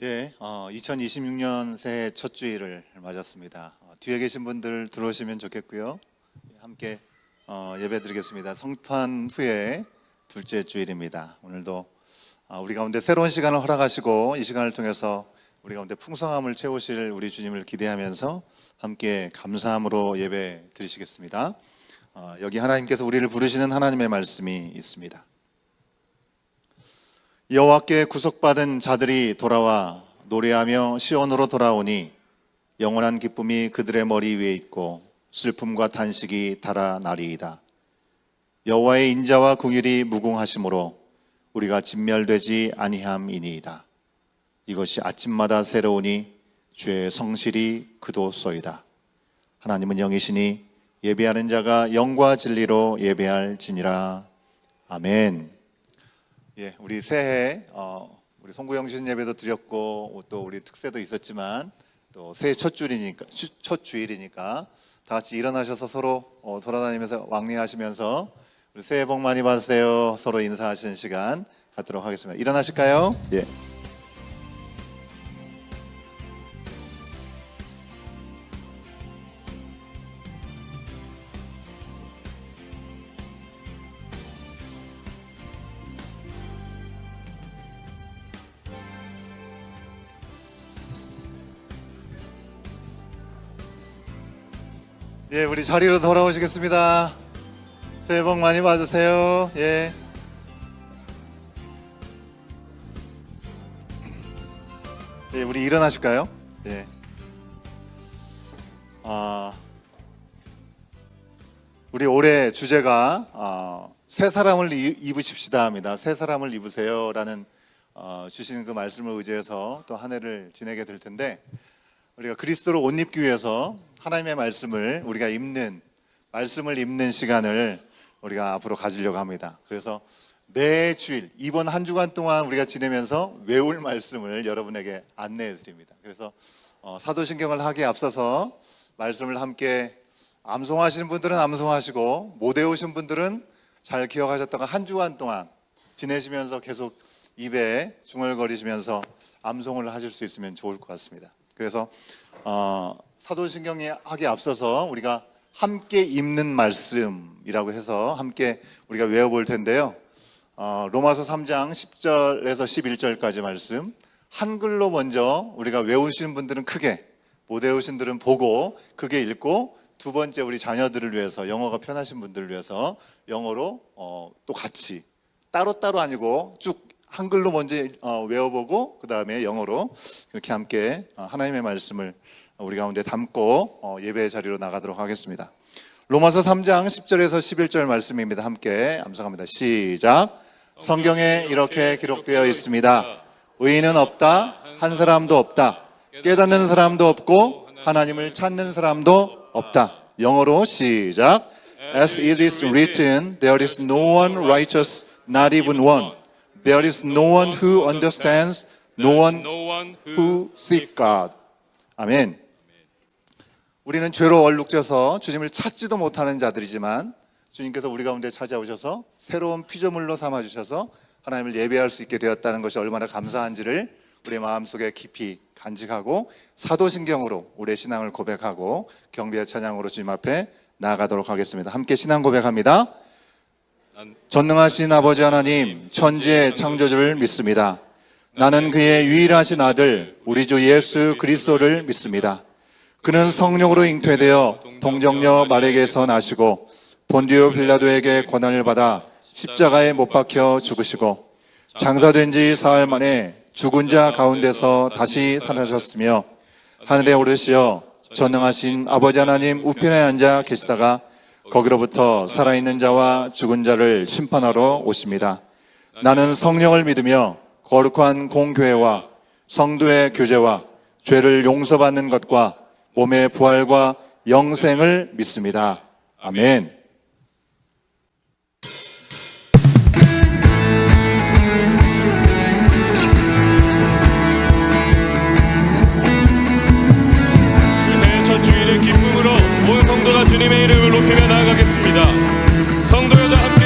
2026년 새해 첫 주일을 맞았습니다. 뒤에 계신 분들 들어오시면 좋겠고요. 함께 예배 드리겠습니다. 성탄 후에 둘째 주일입니다. 오늘도 우리 가운데 새로운 시간을 허락하시고 이 시간을 통해서 우리 가운데 풍성함을 채우실 우리 주님을 기대하면서 함께 감사함으로 예배 드리시겠습니다. 여기 하나님께서 우리를 부르시는 하나님의 말씀이 있습니다. 여호와께 구속받은 자들이 돌아와 노래하며 시온으로 돌아오니 영원한 기쁨이 그들의 머리 위에 있고 슬픔과 탄식이 달아나리이다. 여호와의 인자와 궁율이 무궁하심으로 우리가 진멸되지 아니함이니이다. 이것이 아침마다 새로우니 주의 성실이 그도소이다. 하나님은 영이시니 예배하는 자가 영과 진리로 예배할지니라. 아멘. 우리 새해 우리 송구영신 예배도 드렸고 또 우리 특세도 있었지만 또 새해 첫 주일이니까 다 같이 일어나셔서 서로 돌아다니면서 왕래하시면서 우리 새해 복 많이 받으세요. 서로 인사하시는 시간 갖도록 하겠습니다. 일어나실까요? 우리 자리로 돌아오시겠습니다. 새해 복 많이 받으세요. 우리 일어나실까요? 우리 올해 주제가 새 사람을 입으십시다 합니다. 새 사람을 입으세요라는 주시는 그 말씀을 의지해서 또 한 해를 지내게 될 텐데, 우리가 그리스도로 옷 입기 위해서 하나님의 말씀을 우리가 말씀을 입는 시간을 우리가 앞으로 가지려고 합니다. 그래서 매주일 이번 한 주간 동안 우리가 지내면서 외울 말씀을 여러분에게 안내해 드립니다. 그래서 사도신경을 하기에 앞서서 말씀을 함께 암송하시는 분들은 암송하시고 못 외우신 분들은 잘 기억하셨다가 한 주간 동안 지내시면서 계속 입에 중얼거리시면서 암송을 하실 수 있으면 좋을 것 같습니다. 그래서 사도신경이 하기에 앞서서 우리가 함께 읽는 말씀이라고 해서 함께 우리가 외워볼 텐데요. 로마서 3장 10절에서 11절까지 말씀, 한글로 먼저 우리가 외우시는 분들은 크게, 못 외우신 분들은 보고 크게 읽고, 두 번째 우리 자녀들을 위해서, 영어가 편하신 분들을 위해서 영어로 또 같이 따로따로 아니고 쭉 한글로 먼저 외워보고 그 다음에 영어로 이렇게 함께 하나님의 말씀을 우리 가운데 담고 예배의 자리로 나가도록 하겠습니다. 로마서 3장 10절에서 11절 말씀입니다. 함께 암송합니다. 시작. 성경에 이렇게 기록되어 있습니다. 의인은 없다, 한 사람도 없다. 깨닫는 사람도 없고 하나님을 찾는 사람도 없다. 영어로 시작. As it is written, there is no one righteous, not even one. There is no one who understands, no one who seeks God. 아멘. 우리는 죄로 얼룩져서 주님을 찾지도 못하는 자들이지만 주님께서 우리 가운데 찾아오셔서 새로운 피조물로 삼아주셔서 하나님을 예배할 수 있게 되었다는 것이 얼마나 감사한지를 우리 마음속에 깊이 간직하고 사도신경으로 우리의 신앙을 고백하고 경배의 찬양으로 주님 앞에 나아가도록 하겠습니다. 함께 신앙 고백합니다. 전능하신 아버지 하나님, 천지의 창조주를 믿습니다. 나는 그의 유일하신 아들 우리 주 예수 그리스도를 믿습니다. 그는 성령으로 잉태되어 동정녀 마리아에게서 나시고 본디오 빌라도에게 고난을 받아 십자가에 못 박혀 죽으시고 장사된 지 사흘 만에 죽은 자 가운데서 다시 살아나셨으며 하늘에 오르시어 전능하신 아버지 하나님 우편에 앉아 계시다가 거기로부터 살아있는 자와 죽은 자를 심판하러 오십니다. 나는 성령을 믿으며 거룩한 공교회와 성도의 교제와 죄를 용서받는 것과 몸의 부활과 영생을 믿습니다. 아멘. 새해 첫 주일의 기쁨으로 온 성도가 주님의 이름을 높이며 나아가겠습니다. 성도여 다 함께,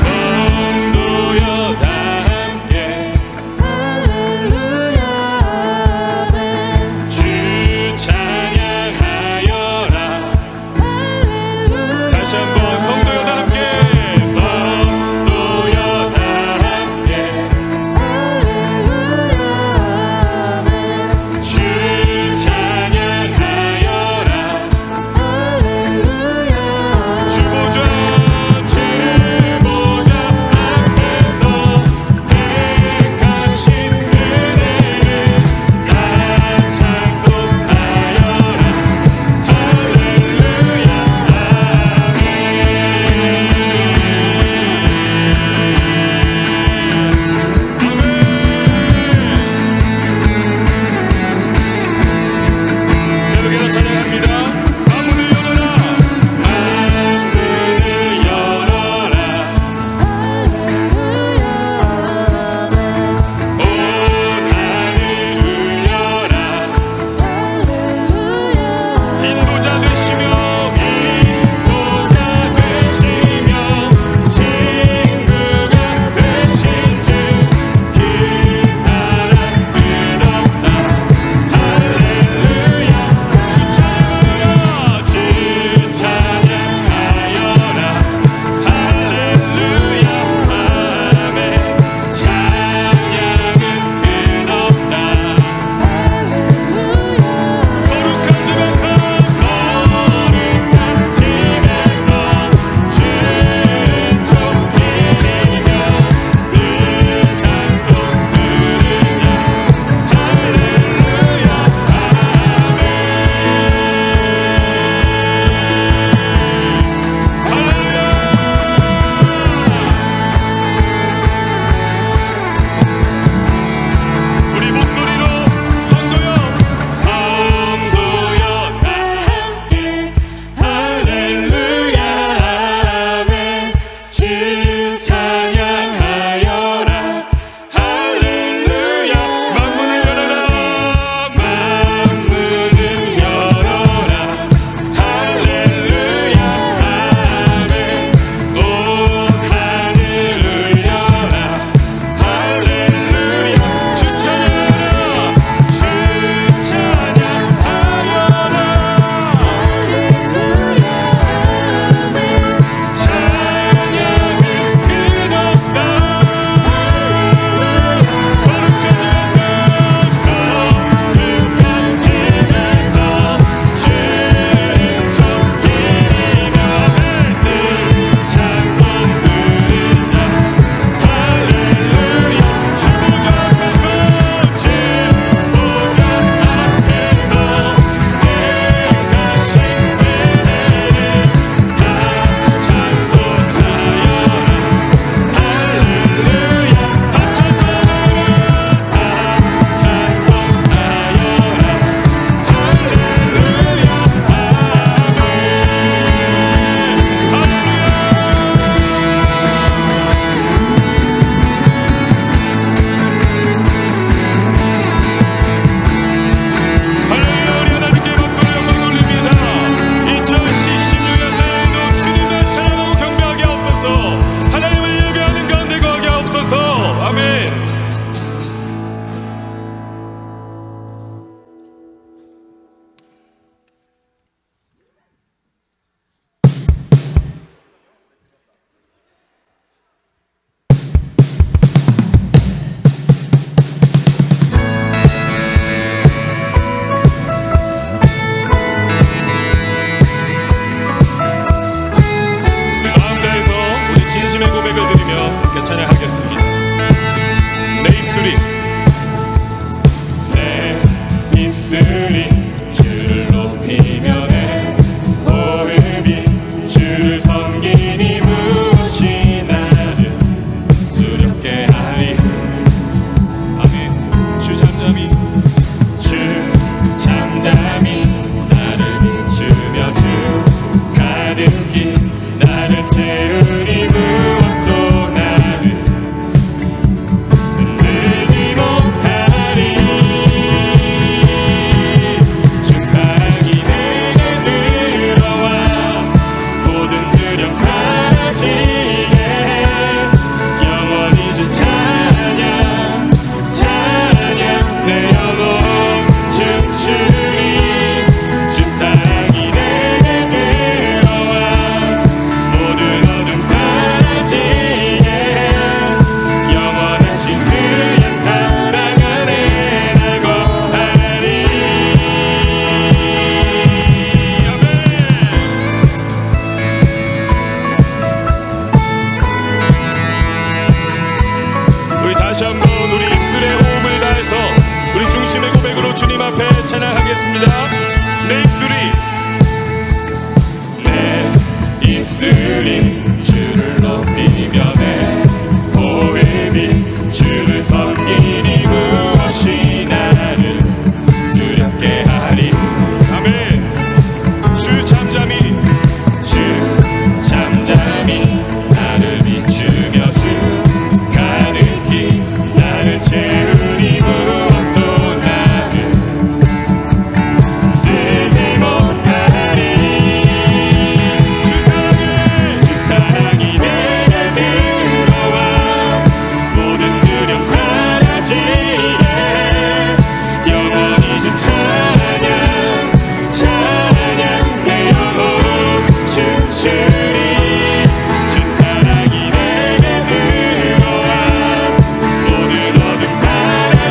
성도여 다 함께, 할렐루야.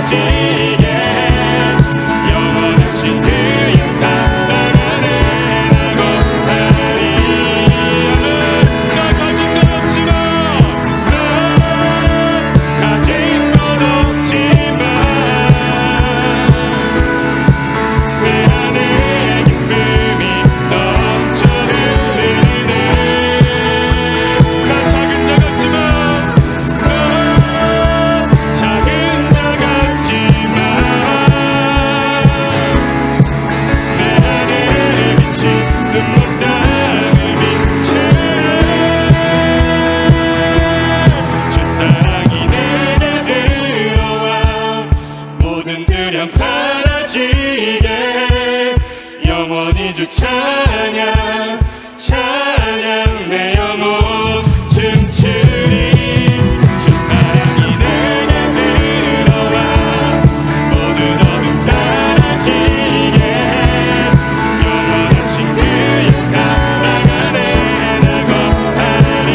사라지게 영원하신 그의 사랑 안에 나고 하리. 나 가진 건 없지만 나 가진 건 없지만 내 안에 기쁨이 넘쳐 흐르네. 난 작은 자 같지만 작은 자 같지만 내 안에 빛이 눈물 땅을 비추네. 주 사랑이 내게 들어와 모든 두려움 사라지게 영원히 주 찬양 찬양 내 영혼 춤추리. 주 사랑이 내게 들어와 모든 어둠 사라지게 영원하신 그의 사랑 안에 나고 하리.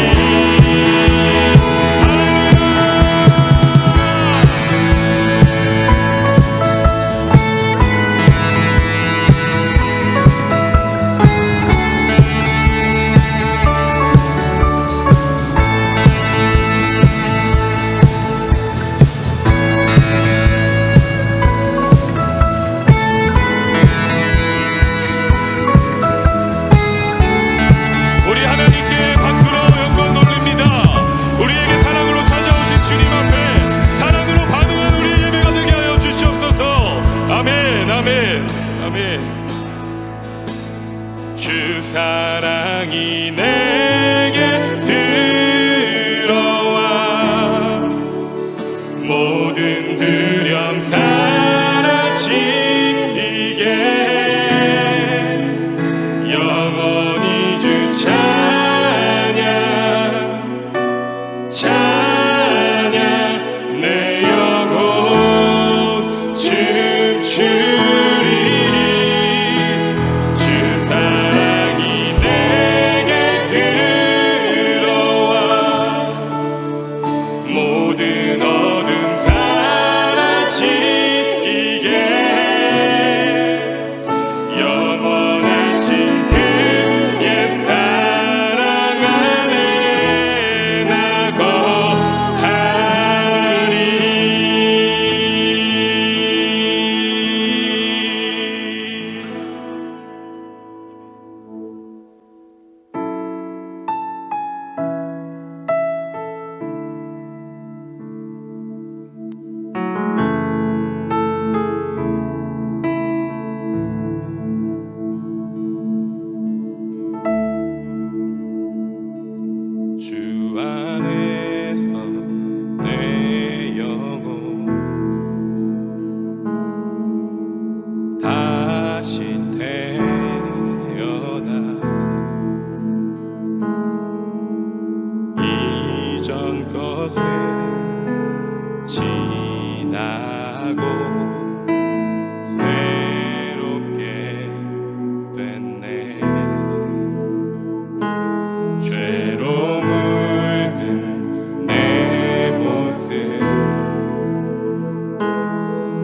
우리 하나님께 박수로 영광 돌립니다. 우리에게 사랑으로 찾아오신 주님 앞에 사랑으로 반응한 우리의 예배가 되게 하여 주시옵소서. 아멘 아멘 아멘. 주 사랑이 내게 들어와 모든 두려움 사라지게 영원히 주 찬양 찬양 내 영혼 춤추리. 주 사랑이 내게 들어와 모든 어둠 사라지게 영원하신 그의 사랑 안에 나고 하리. 주 안에서 내 영혼 다시 태어나 이전 것은 지나고 새롭게 됐네. 죄로 물든 내 모습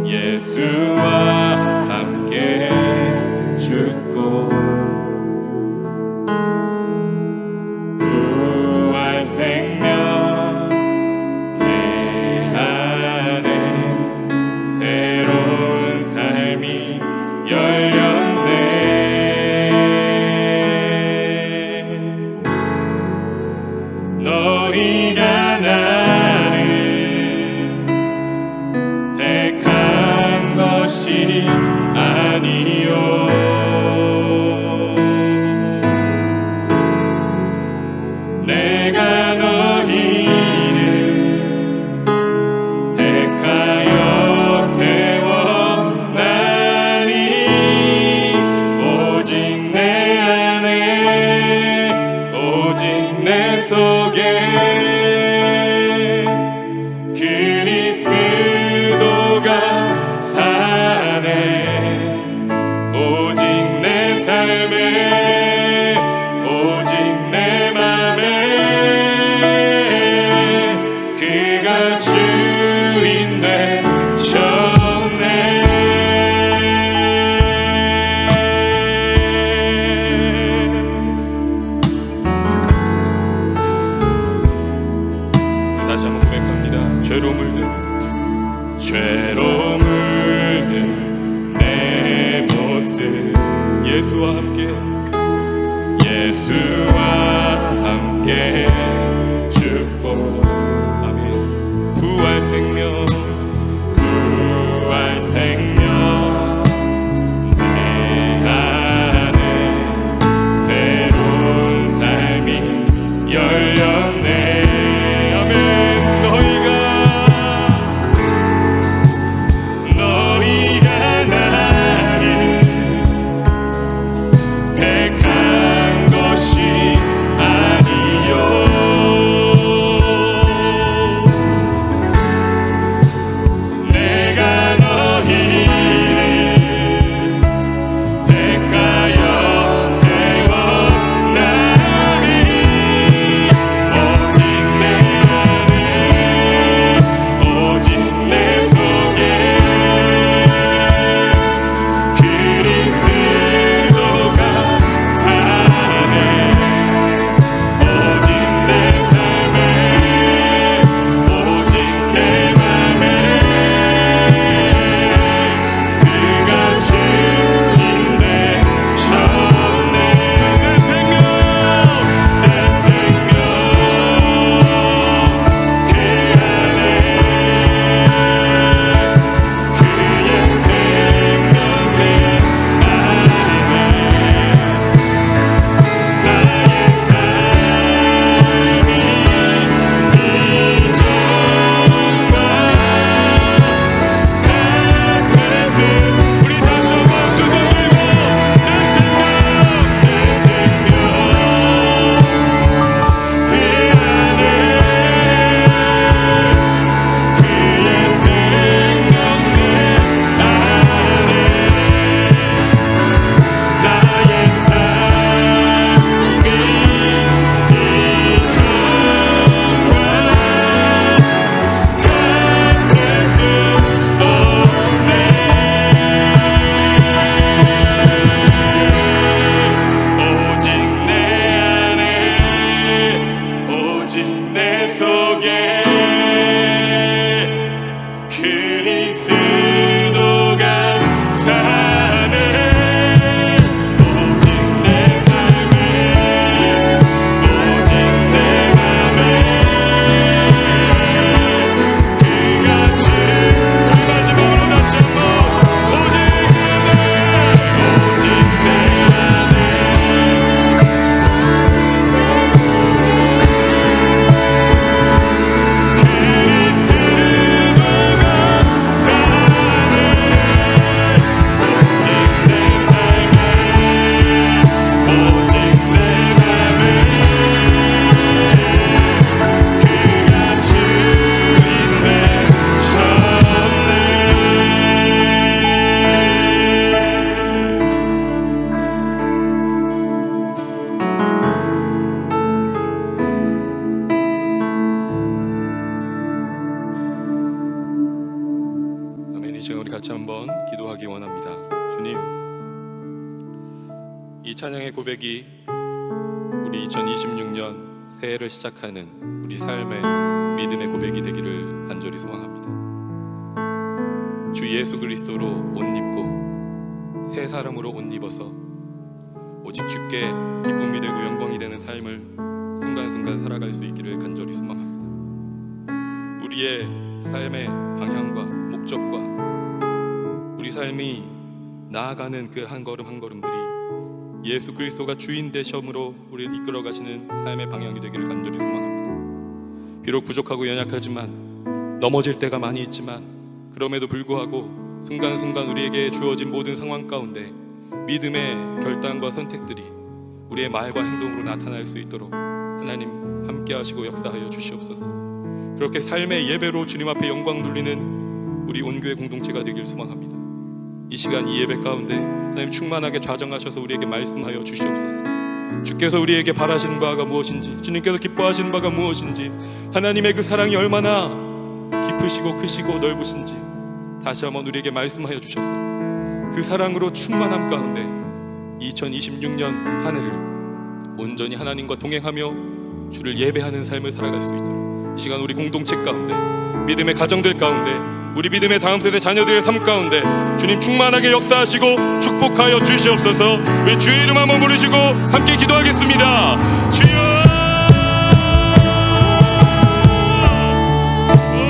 예수와 함께 죽고 부활 생명 내 안에 새로운 삶이 열렸네. 너희가 나를 택한 것이 이 시간 우리 같이 한번 기도하기 원합니다. 주님, 이 찬양의 고백이 우리 2026년 새해를 시작하는 우리 삶의 믿음의 고백이 되기를 간절히 소망합니다. 주 예수 그리스도로 옷 입고 새 사람으로 옷 입어서 오직 주께 기쁨이 되고 영광이 되는 삶을 순간순간 살아갈 수 있기를 간절히 소망합니다. 우리의 삶의 방향과 목적과 우리 삶이 나아가는 그 한 걸음 한 걸음들이 예수 그리스도가 주인 되심으로 우리를 이끌어 가시는 삶의 방향이 되기를 간절히 소망합니다. 비록 부족하고 연약하지만 넘어질 때가 많이 있지만 그럼에도 불구하고 순간순간 우리에게 주어진 모든 상황 가운데 믿음의 결단과 선택들이 우리의 말과 행동으로 나타날 수 있도록 하나님 함께 하시고 역사하여 주시옵소서. 그렇게 삶의 예배로 주님 앞에 영광 돌리는 우리 온교회 공동체가 되길 소망합니다. 이 시간 이 예배 가운데 하나님 충만하게 좌정하셔서 우리에게 말씀하여 주시옵소서. 주께서 우리에게 바라시는 바가 무엇인지, 주님께서 기뻐하시는 바가 무엇인지, 하나님의 그 사랑이 얼마나 깊으시고 크시고 넓으신지 다시 한번 우리에게 말씀하여 주셔서 그 사랑으로 충만함 가운데 2026년 한 해를 온전히 하나님과 동행하며 주를 예배하는 삶을 살아갈 수 있도록 이 시간 우리 공동체 가운데, 믿음의 가정들 가운데, 우리 믿음의 다음 세대 자녀들의 삶 가운데 주님 충만하게 역사하시고 축복하여 주시옵소서. 우리 주의 이름 한번 부르시고 함께 기도하겠습니다. 주여,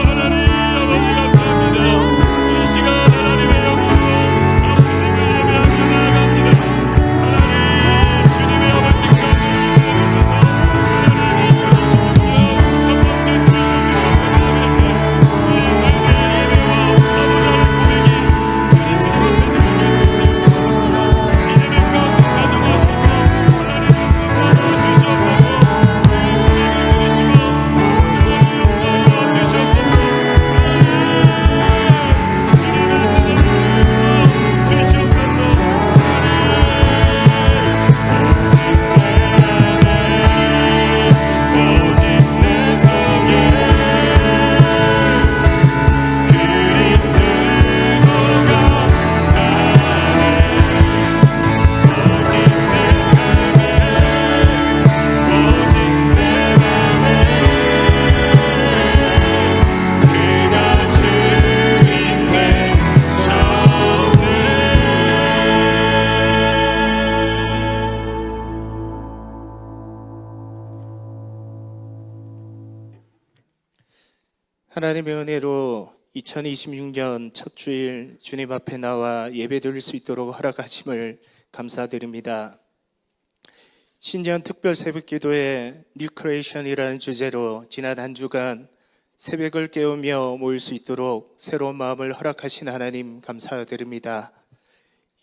하나님 아버지 감사합니다. 이 시간 하나님의 영광으로 아버지님을 예배하며 나아갑니다. 하나님 주님의 아버지 가운데 주셔서 하나님 2026년 첫 번째 주일을 하나님의 은혜로 2026년 첫 주일 주님 앞에 나와 예배드릴 수 있도록 허락하심을 감사드립니다. 신년 특별 새벽기도의 New Creation이라는 주제로 지난 한 주간 새벽을 깨우며 모일 수 있도록 새로운 마음을 허락하신 하나님 감사드립니다.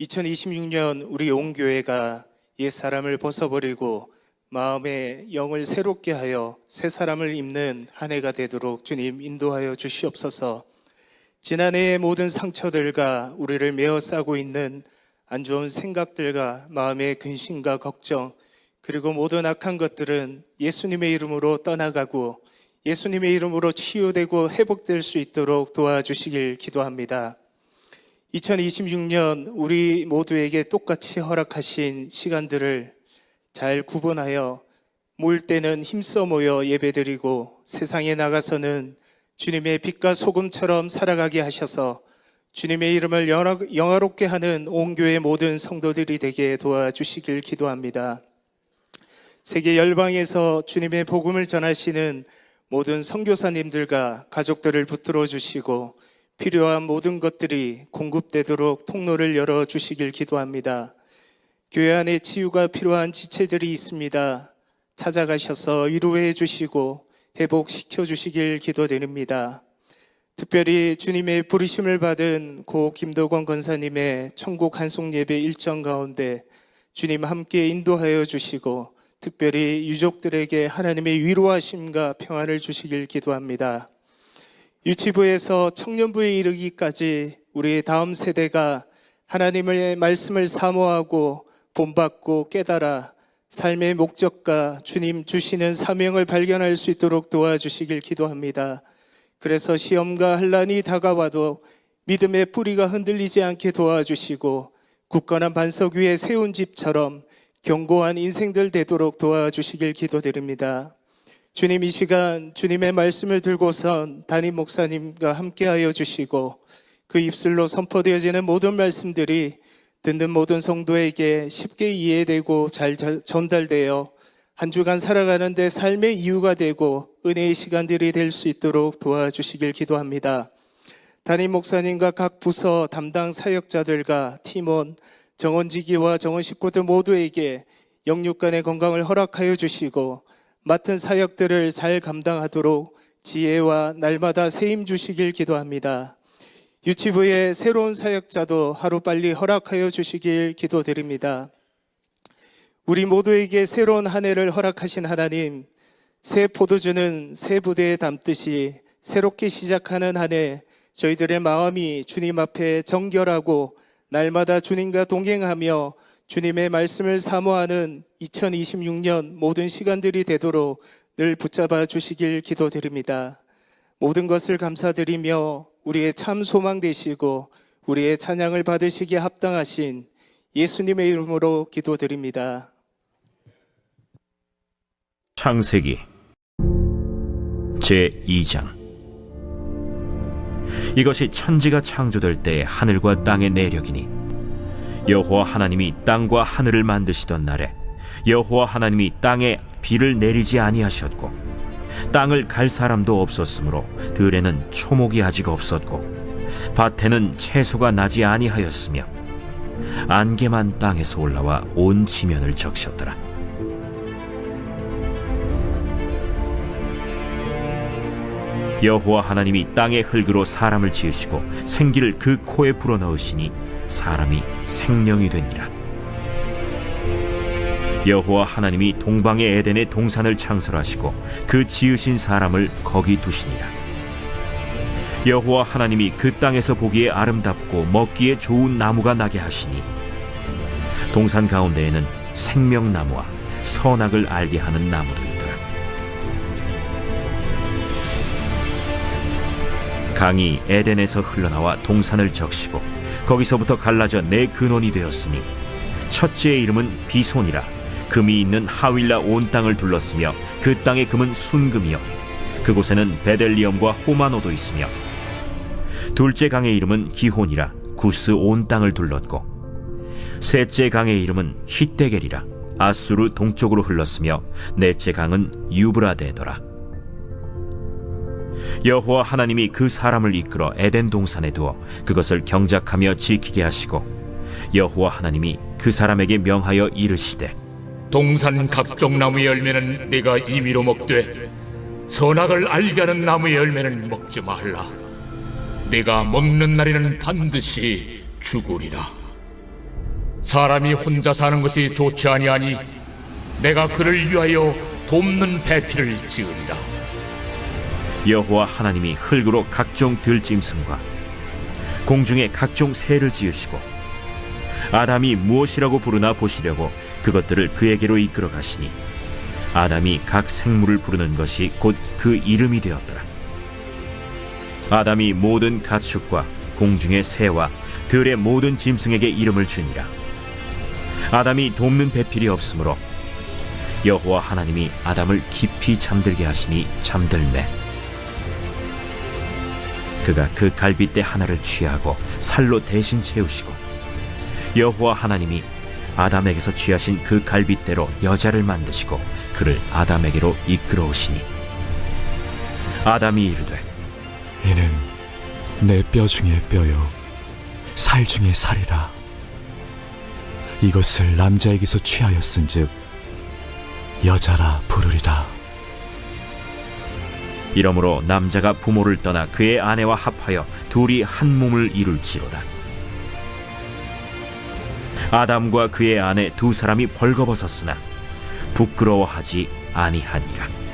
2026년 우리 온 교회가 옛사람을 벗어버리고 마음의 영을 새롭게 하여 새 사람을 입는 한 해가 되도록 주님 인도하여 주시옵소서. 지난해의 모든 상처들과 우리를 메어싸고 있는 안 좋은 생각들과 마음의 근심과 걱정, 그리고 모든 악한 것들은 예수님의 이름으로 떠나가고 예수님의 이름으로 치유되고 회복될 수 있도록 도와주시길 기도합니다. 2026년 우리 모두에게 똑같이 허락하신 시간들을 잘 구분하여 모일 때는 힘써 모여 예배드리고 세상에 나가서는 주님의 빛과 소금처럼 살아가게 하셔서 주님의 이름을 영화롭게 하는 온 교회 모든 성도들이 되게 도와주시길 기도합니다. 세계 열방에서 주님의 복음을 전하시는 모든 선교사님들과 가족들을 붙들어 주시고 필요한 모든 것들이 공급되도록 통로를 열어주시길 기도합니다. 교회 안에 치유가 필요한 지체들이 있습니다. 찾아가셔서 위로해 주시고 회복시켜 주시길 기도드립니다. 특별히 주님의 부르심을 받은 고 김도건 권사님의 천국 한송 예배 일정 가운데 주님 함께 인도하여 주시고 특별히 유족들에게 하나님의 위로하심과 평안을 주시길 기도합니다. 유치부에서 청년부에 이르기까지 우리의 다음 세대가 하나님의 말씀을 사모하고 본받고 깨달아 삶의 목적과 주님 주시는 사명을 발견할 수 있도록 도와주시길 기도합니다. 그래서 시험과 환난이 다가와도 믿음의 뿌리가 흔들리지 않게 도와주시고 굳건한 반석 위에 세운 집처럼 견고한 인생들 되도록 도와주시길 기도드립니다. 주님, 이 시간 주님의 말씀을 들고선 담임 목사님과 함께하여 주시고 그 입술로 선포되어지는 모든 말씀들이 듣는 모든 성도에게 쉽게 이해되고 잘 전달되어 한 주간 살아가는데 삶의 이유가 되고 은혜의 시간들이 될 수 있도록 도와주시길 기도합니다. 담임 목사님과 각 부서 담당 사역자들과 팀원, 정원지기와 정원 식구들 모두에게 영육간의 건강을 허락하여 주시고 맡은 사역들을 잘 감당하도록 지혜와 날마다 세임 주시길 기도합니다. 유치부의 새로운 사역자도 하루빨리 허락하여 주시길 기도드립니다. 우리 모두에게 새로운 한 해를 허락하신 하나님, 새 포도주는 새 부대에 담듯이 새롭게 시작하는 한 해 저희들의 마음이 주님 앞에 정결하고 날마다 주님과 동행하며 주님의 말씀을 사모하는 2026년 모든 시간들이 되도록 늘 붙잡아 주시길 기도드립니다. 모든 것을 감사드리며 우리의 참 소망 되시고 우리의 찬양을 받으시기에 합당하신 예수님의 이름으로 기도드립니다. 창세기 제2장. 이것이 천지가 창조될 때 하늘과 땅의 내력이니 여호와 하나님이 땅과 하늘을 만드시던 날에 여호와 하나님이 땅에 비를 내리지 아니하셨고 땅을 갈 사람도 없었으므로 들에는 초목이 아직 없었고 밭에는 채소가 나지 아니하였으며 안개만 땅에서 올라와 온 지면을 적셨더라. 여호와 하나님이 땅의 흙으로 사람을 지으시고 생기를 그 코에 불어넣으시니 사람이 생명이 되니라. 여호와 하나님이 동방의 에덴의 동산을 창설하시고 그 지으신 사람을 거기 두시니라. 여호와 하나님이 그 땅에서 보기에 아름답고 먹기에 좋은 나무가 나게 하시니 동산 가운데에는 생명나무와 선악을 알게 하는 나무도 강이 에덴에서 흘러나와 동산을 적시고 거기서부터 갈라져 네 근원이 되었으니 첫째의 이름은 비손이라. 금이 있는 하윌라 온 땅을 둘렀으며 그 땅의 금은 순금이요 그곳에는 베델리엄과 호마노도 있으며 둘째 강의 이름은 기혼이라. 구스 온 땅을 둘렀고 셋째 강의 이름은 히데겔이라. 아수르 동쪽으로 흘렀으며 넷째 강은 유브라데더라. 여호와 하나님이 그 사람을 이끌어 에덴 동산에 두어 그것을 경작하며 지키게 하시고 여호와 하나님이 그 사람에게 명하여 이르시되 동산 각종 나무의 열매는 네가 임의로 먹되 선악을 알게 하는 나무의 열매는 먹지 말라. 네가 먹는 날에는 반드시 죽으리라. 사람이 혼자 사는 것이 좋지 아니하니 내가 그를 위하여 돕는 배필을 지으리라. 여호와 하나님이 흙으로 각종 들짐승과 공중에 각종 새를 지으시고 아담이 무엇이라고 부르나 보시려고 그것들을 그에게로 이끌어 가시니 아담이 각 생물을 부르는 것이 곧 그 이름이 되었더라. 아담이 모든 가축과 공중의 새와 들의 모든 짐승에게 이름을 주니라. 아담이 돕는 배필이 없으므로 여호와 하나님이 아담을 깊이 잠들게 하시니 잠들매 그가 그 갈빗대 하나를 취하고 살로 대신 채우시고 여호와 하나님이 아담에게서 취하신 그 갈빗대로 여자를 만드시고 그를 아담에게로 이끌어 오시니 아담이 이르되 이는 내 뼈 중에 뼈요 살 중에 살이라. 이것을 남자에게서 취하였은즉 여자라 부르리라. 이러므로 남자가 부모를 떠나 그의 아내와 합하여 둘이 한 몸을 이룰지로다. 아담과 그의 아내 두 사람이 벌거벗었으나 부끄러워하지 아니하니라.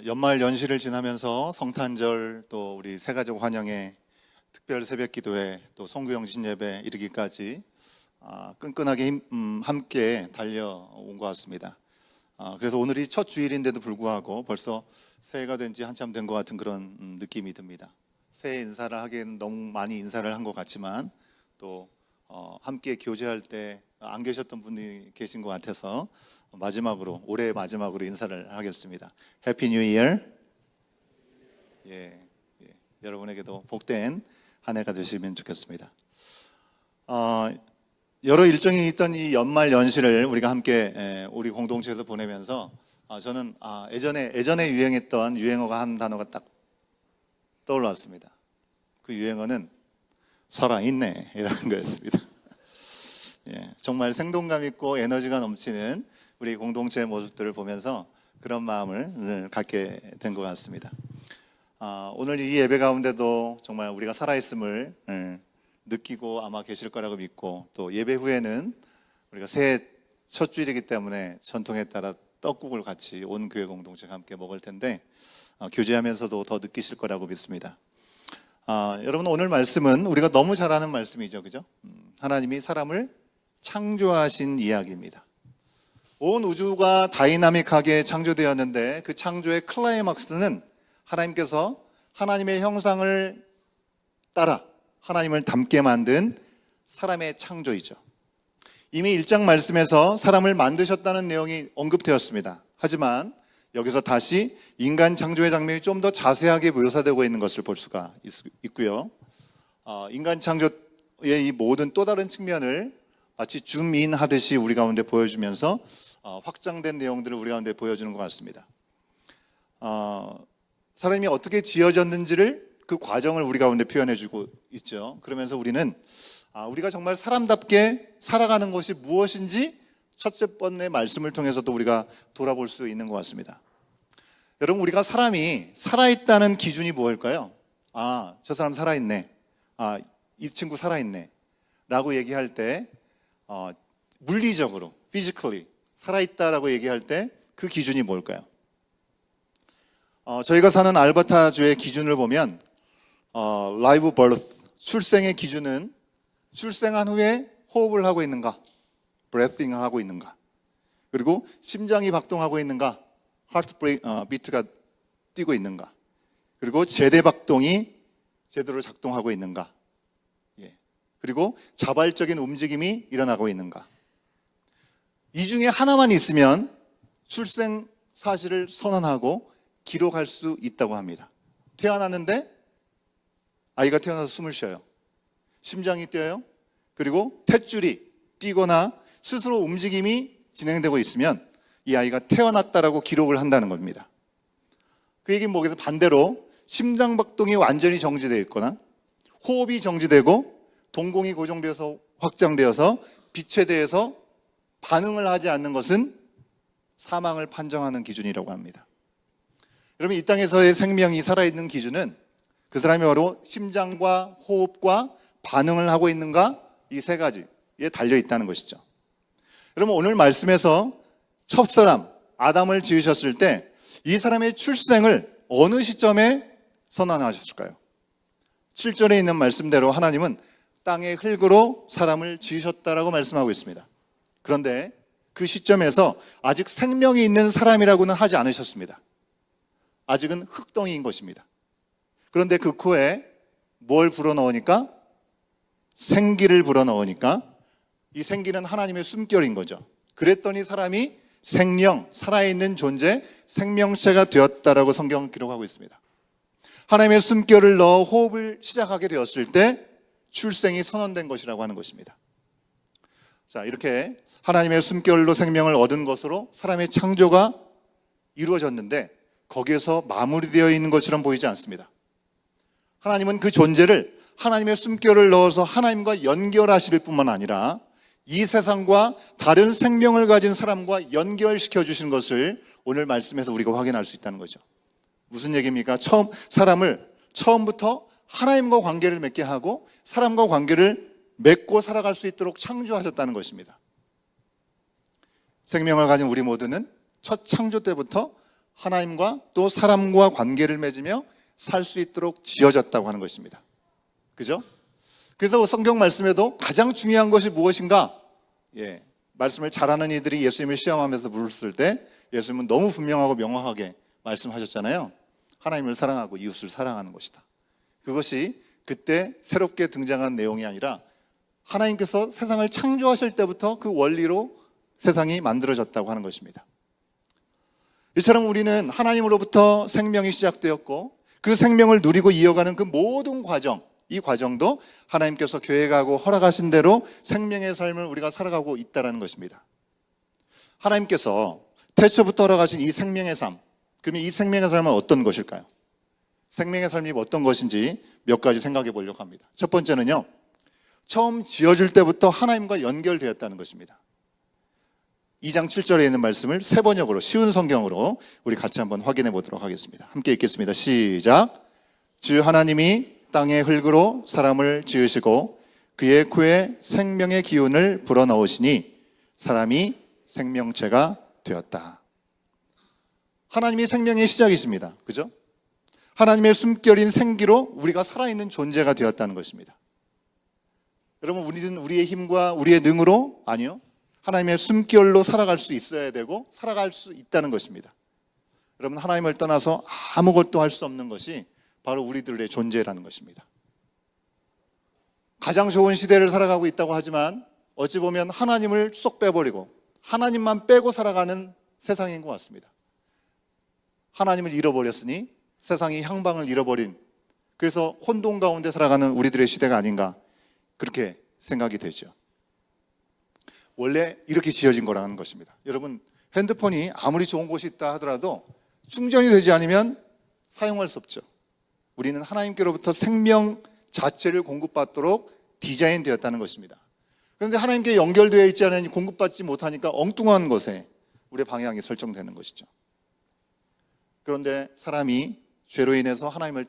연말 연시를 지나면서 성탄절 또 우리 새가족 환영회 특별 새벽기도회 또 송구영신 예배 이르기까지 끈끈하게 함께 달려온 것 같습니다. 그래서 오늘이 첫 주일인데도 불구하고 벌써 새해가 된 지 한참 된 것 같은 그런 느낌이 듭니다. 새해 인사를 하기에는 너무 많이 인사를 한 것 같지만 또 함께 교제할 때 안 계셨던 분이 계신 것 같아서 마지막으로 올해 마지막으로 인사를 하겠습니다. 해피 뉴 이어. 여러분에게도 복된 한 해가 되시면 좋겠습니다. 여러 일정이 있던 이 연말 연시를 우리가 함께 우리 공동체에서 보내면서 저는 예전에 유행했던 유행어가 한 단어가 딱 떠올랐습니다. 그 유행어는 살아있네 이라는 거였습니다. 정말 생동감 있고 에너지가 넘치는 우리 공동체의 모습들을 보면서 그런 마음을 갖게 된 것 같습니다. 오늘 이 예배 가운데도 정말 우리가 살아있음을 느끼고 아마 계실 거라고 믿고 또 예배 후에는 우리가 새해 첫 주일이기 때문에 전통에 따라 떡국을 같이 온 교회 공동체가 함께 먹을 텐데 교제하면서도 더 느끼실 거라고 믿습니다. 여러분 오늘 말씀은 우리가 너무 잘 아는 말씀이죠, 그죠? 하나님이 사람을 창조하신 이야기입니다. 온 우주가 다이나믹하게 창조되었는데 그 창조의 클라이막스는 하나님께서 하나님의 형상을 따라 하나님을 닮게 만든 사람의 창조이죠. 이미 1장 말씀에서 사람을 만드셨다는 내용이 언급되었습니다. 하지만 여기서 다시 인간 창조의 장면이 좀 더 자세하게 묘사되고 있는 것을 볼 수가 있고요. 인간 창조의 이 모든 또 다른 측면을 마치 줌인 하듯이 우리 가운데 보여주면서 확장된 내용들을 우리 가운데 보여주는 것 같습니다. 사람이 어떻게 지어졌는지를 그 과정을 우리 가운데 표현해주고 있죠. 그러면서 우리는 우리가 정말 사람답게 살아가는 것이 무엇인지 첫째 번의 말씀을 통해서도 우리가 돌아볼 수 있는 것 같습니다. 여러분 우리가 사람이 살아있다는 기준이 무엇일까요? 저 사람 살아있네. 이 친구 살아있네. 라고 얘기할 때 물리적으로, physically 살아있다라고 얘기할 때 그 기준이 뭘까요? 저희가 사는 알버타주의 기준을 보면 live birth, 출생의 기준은 출생한 후에 호흡을 하고 있는가, breathing 하고 있는가, 그리고 심장이 박동하고 있는가, heart beat가 뛰고 있는가, 그리고 제대 박동이 제대로 작동하고 있는가, 그리고 자발적인 움직임이 일어나고 있는가. 이 중에 하나만 있으면 출생 사실을 선언하고 기록할 수 있다고 합니다. 태어났는데 아이가 태어나서 숨을 쉬어요. 심장이 뛰어요. 그리고 탯줄이 뛰거나 스스로 움직임이 진행되고 있으면 이 아이가 태어났다라고 기록을 한다는 겁니다. 그 얘기는 뭐겠어요? 반대로 심장 박동이 완전히 정지되어 있거나 호흡이 정지되고 동공이 고정되어서 확장되어서 빛에 대해서 반응을 하지 않는 것은 사망을 판정하는 기준이라고 합니다. 여러분 이 땅에서의 생명이 살아있는 기준은 그 사람이 바로 심장과 호흡과 반응을 하고 있는가, 이 세 가지에 달려있다는 것이죠. 여러분 오늘 말씀에서 첫사람 아담을 지으셨을 때 이 사람의 출생을 어느 시점에 선언하셨을까요? 7절에 있는 말씀대로 하나님은 땅의 흙으로 사람을 지으셨다라고 말씀하고 있습니다. 그런데 그 시점에서 아직 생명이 있는 사람이라고는 하지 않으셨습니다. 아직은 흙덩이인 것입니다. 그런데 그 코에 뭘 불어넣으니까? 생기를 불어넣으니까 이 생기는 하나님의 숨결인 거죠. 그랬더니 사람이 생명, 살아있는 존재, 생명체가 되었다라고 성경은 기록하고 있습니다. 하나님의 숨결을 넣어 호흡을 시작하게 되었을 때 출생이 선언된 것이라고 하는 것입니다. 자, 이렇게 하나님의 숨결로 생명을 얻은 것으로 사람의 창조가 이루어졌는데 거기에서 마무리되어 있는 것처럼 보이지 않습니다. 하나님은 그 존재를 하나님의 숨결을 넣어서 하나님과 연결하실 뿐만 아니라 이 세상과 다른 생명을 가진 사람과 연결시켜 주신 것을 오늘 말씀에서 우리가 확인할 수 있다는 거죠. 무슨 얘기입니까? 사람을 처음부터 하나님과 관계를 맺게 하고 사람과 관계를 맺고 살아갈 수 있도록 창조하셨다는 것입니다. 생명을 가진 우리 모두는 첫 창조 때부터 하나님과 또 사람과 관계를 맺으며 살 수 있도록 지어졌다고 하는 것입니다. 그죠? 그래서 성경 말씀에도 가장 중요한 것이 무엇인가? 말씀을 잘하는 이들이 예수님을 시험하면서 물었을 때 예수님은 너무 분명하고 명확하게 말씀하셨잖아요. 하나님을 사랑하고 이웃을 사랑하는 것이다. 그것이 그때 새롭게 등장한 내용이 아니라 하나님께서 세상을 창조하실 때부터 그 원리로 세상이 만들어졌다고 하는 것입니다. 이처럼 우리는 하나님으로부터 생명이 시작되었고 그 생명을 누리고 이어가는 그 모든 과정, 이 과정도 하나님께서 계획하고 허락하신 대로 생명의 삶을 우리가 살아가고 있다는 것입니다. 하나님께서 태초부터 허락하신 이 생명의 삶, 그러면 이 생명의 삶은 어떤 것일까요? 생명의 삶이 어떤 것인지 몇 가지 생각해 보려고 합니다. 첫 번째는요, 처음 지어질 때부터 하나님과 연결되었다는 것입니다. 2장 7절에 있는 말씀을 세 번역으로 쉬운 성경으로 우리 같이 한번 확인해 보도록 하겠습니다. 함께 읽겠습니다. 시작. 주 하나님이 땅의 흙으로 사람을 지으시고 그의 코에 생명의 기운을 불어넣으시니 사람이 생명체가 되었다. 하나님이 생명의 시작이십니다. 그죠? 하나님의 숨결인 생기로 우리가 살아있는 존재가 되었다는 것입니다. 여러분, 우리는 우리의 힘과 우리의 능으로 아니요, 하나님의 숨결로 살아갈 수 있어야 되고 살아갈 수 있다는 것입니다. 여러분, 하나님을 떠나서 아무것도 할 수 없는 것이 바로 우리들의 존재라는 것입니다. 가장 좋은 시대를 살아가고 있다고 하지만 어찌 보면 하나님을 쏙 빼버리고 하나님만 빼고 살아가는 세상인 것 같습니다. 하나님을 잃어버렸으니 세상이 향방을 잃어버린, 그래서 혼돈 가운데 살아가는 우리들의 시대가 아닌가, 그렇게 생각이 되죠. 원래 이렇게 지어진 거라는 것입니다. 여러분, 핸드폰이 아무리 좋은 곳이 있다 하더라도 충전이 되지 않으면 사용할 수 없죠. 우리는 하나님께로부터 생명 자체를 공급받도록 디자인되었다는 것입니다. 그런데 하나님께 연결되어 있지 않으니 공급받지 못하니까 엉뚱한 곳에 우리의 방향이 설정되는 것이죠. 그런데 사람이 죄로 인해서 하나님을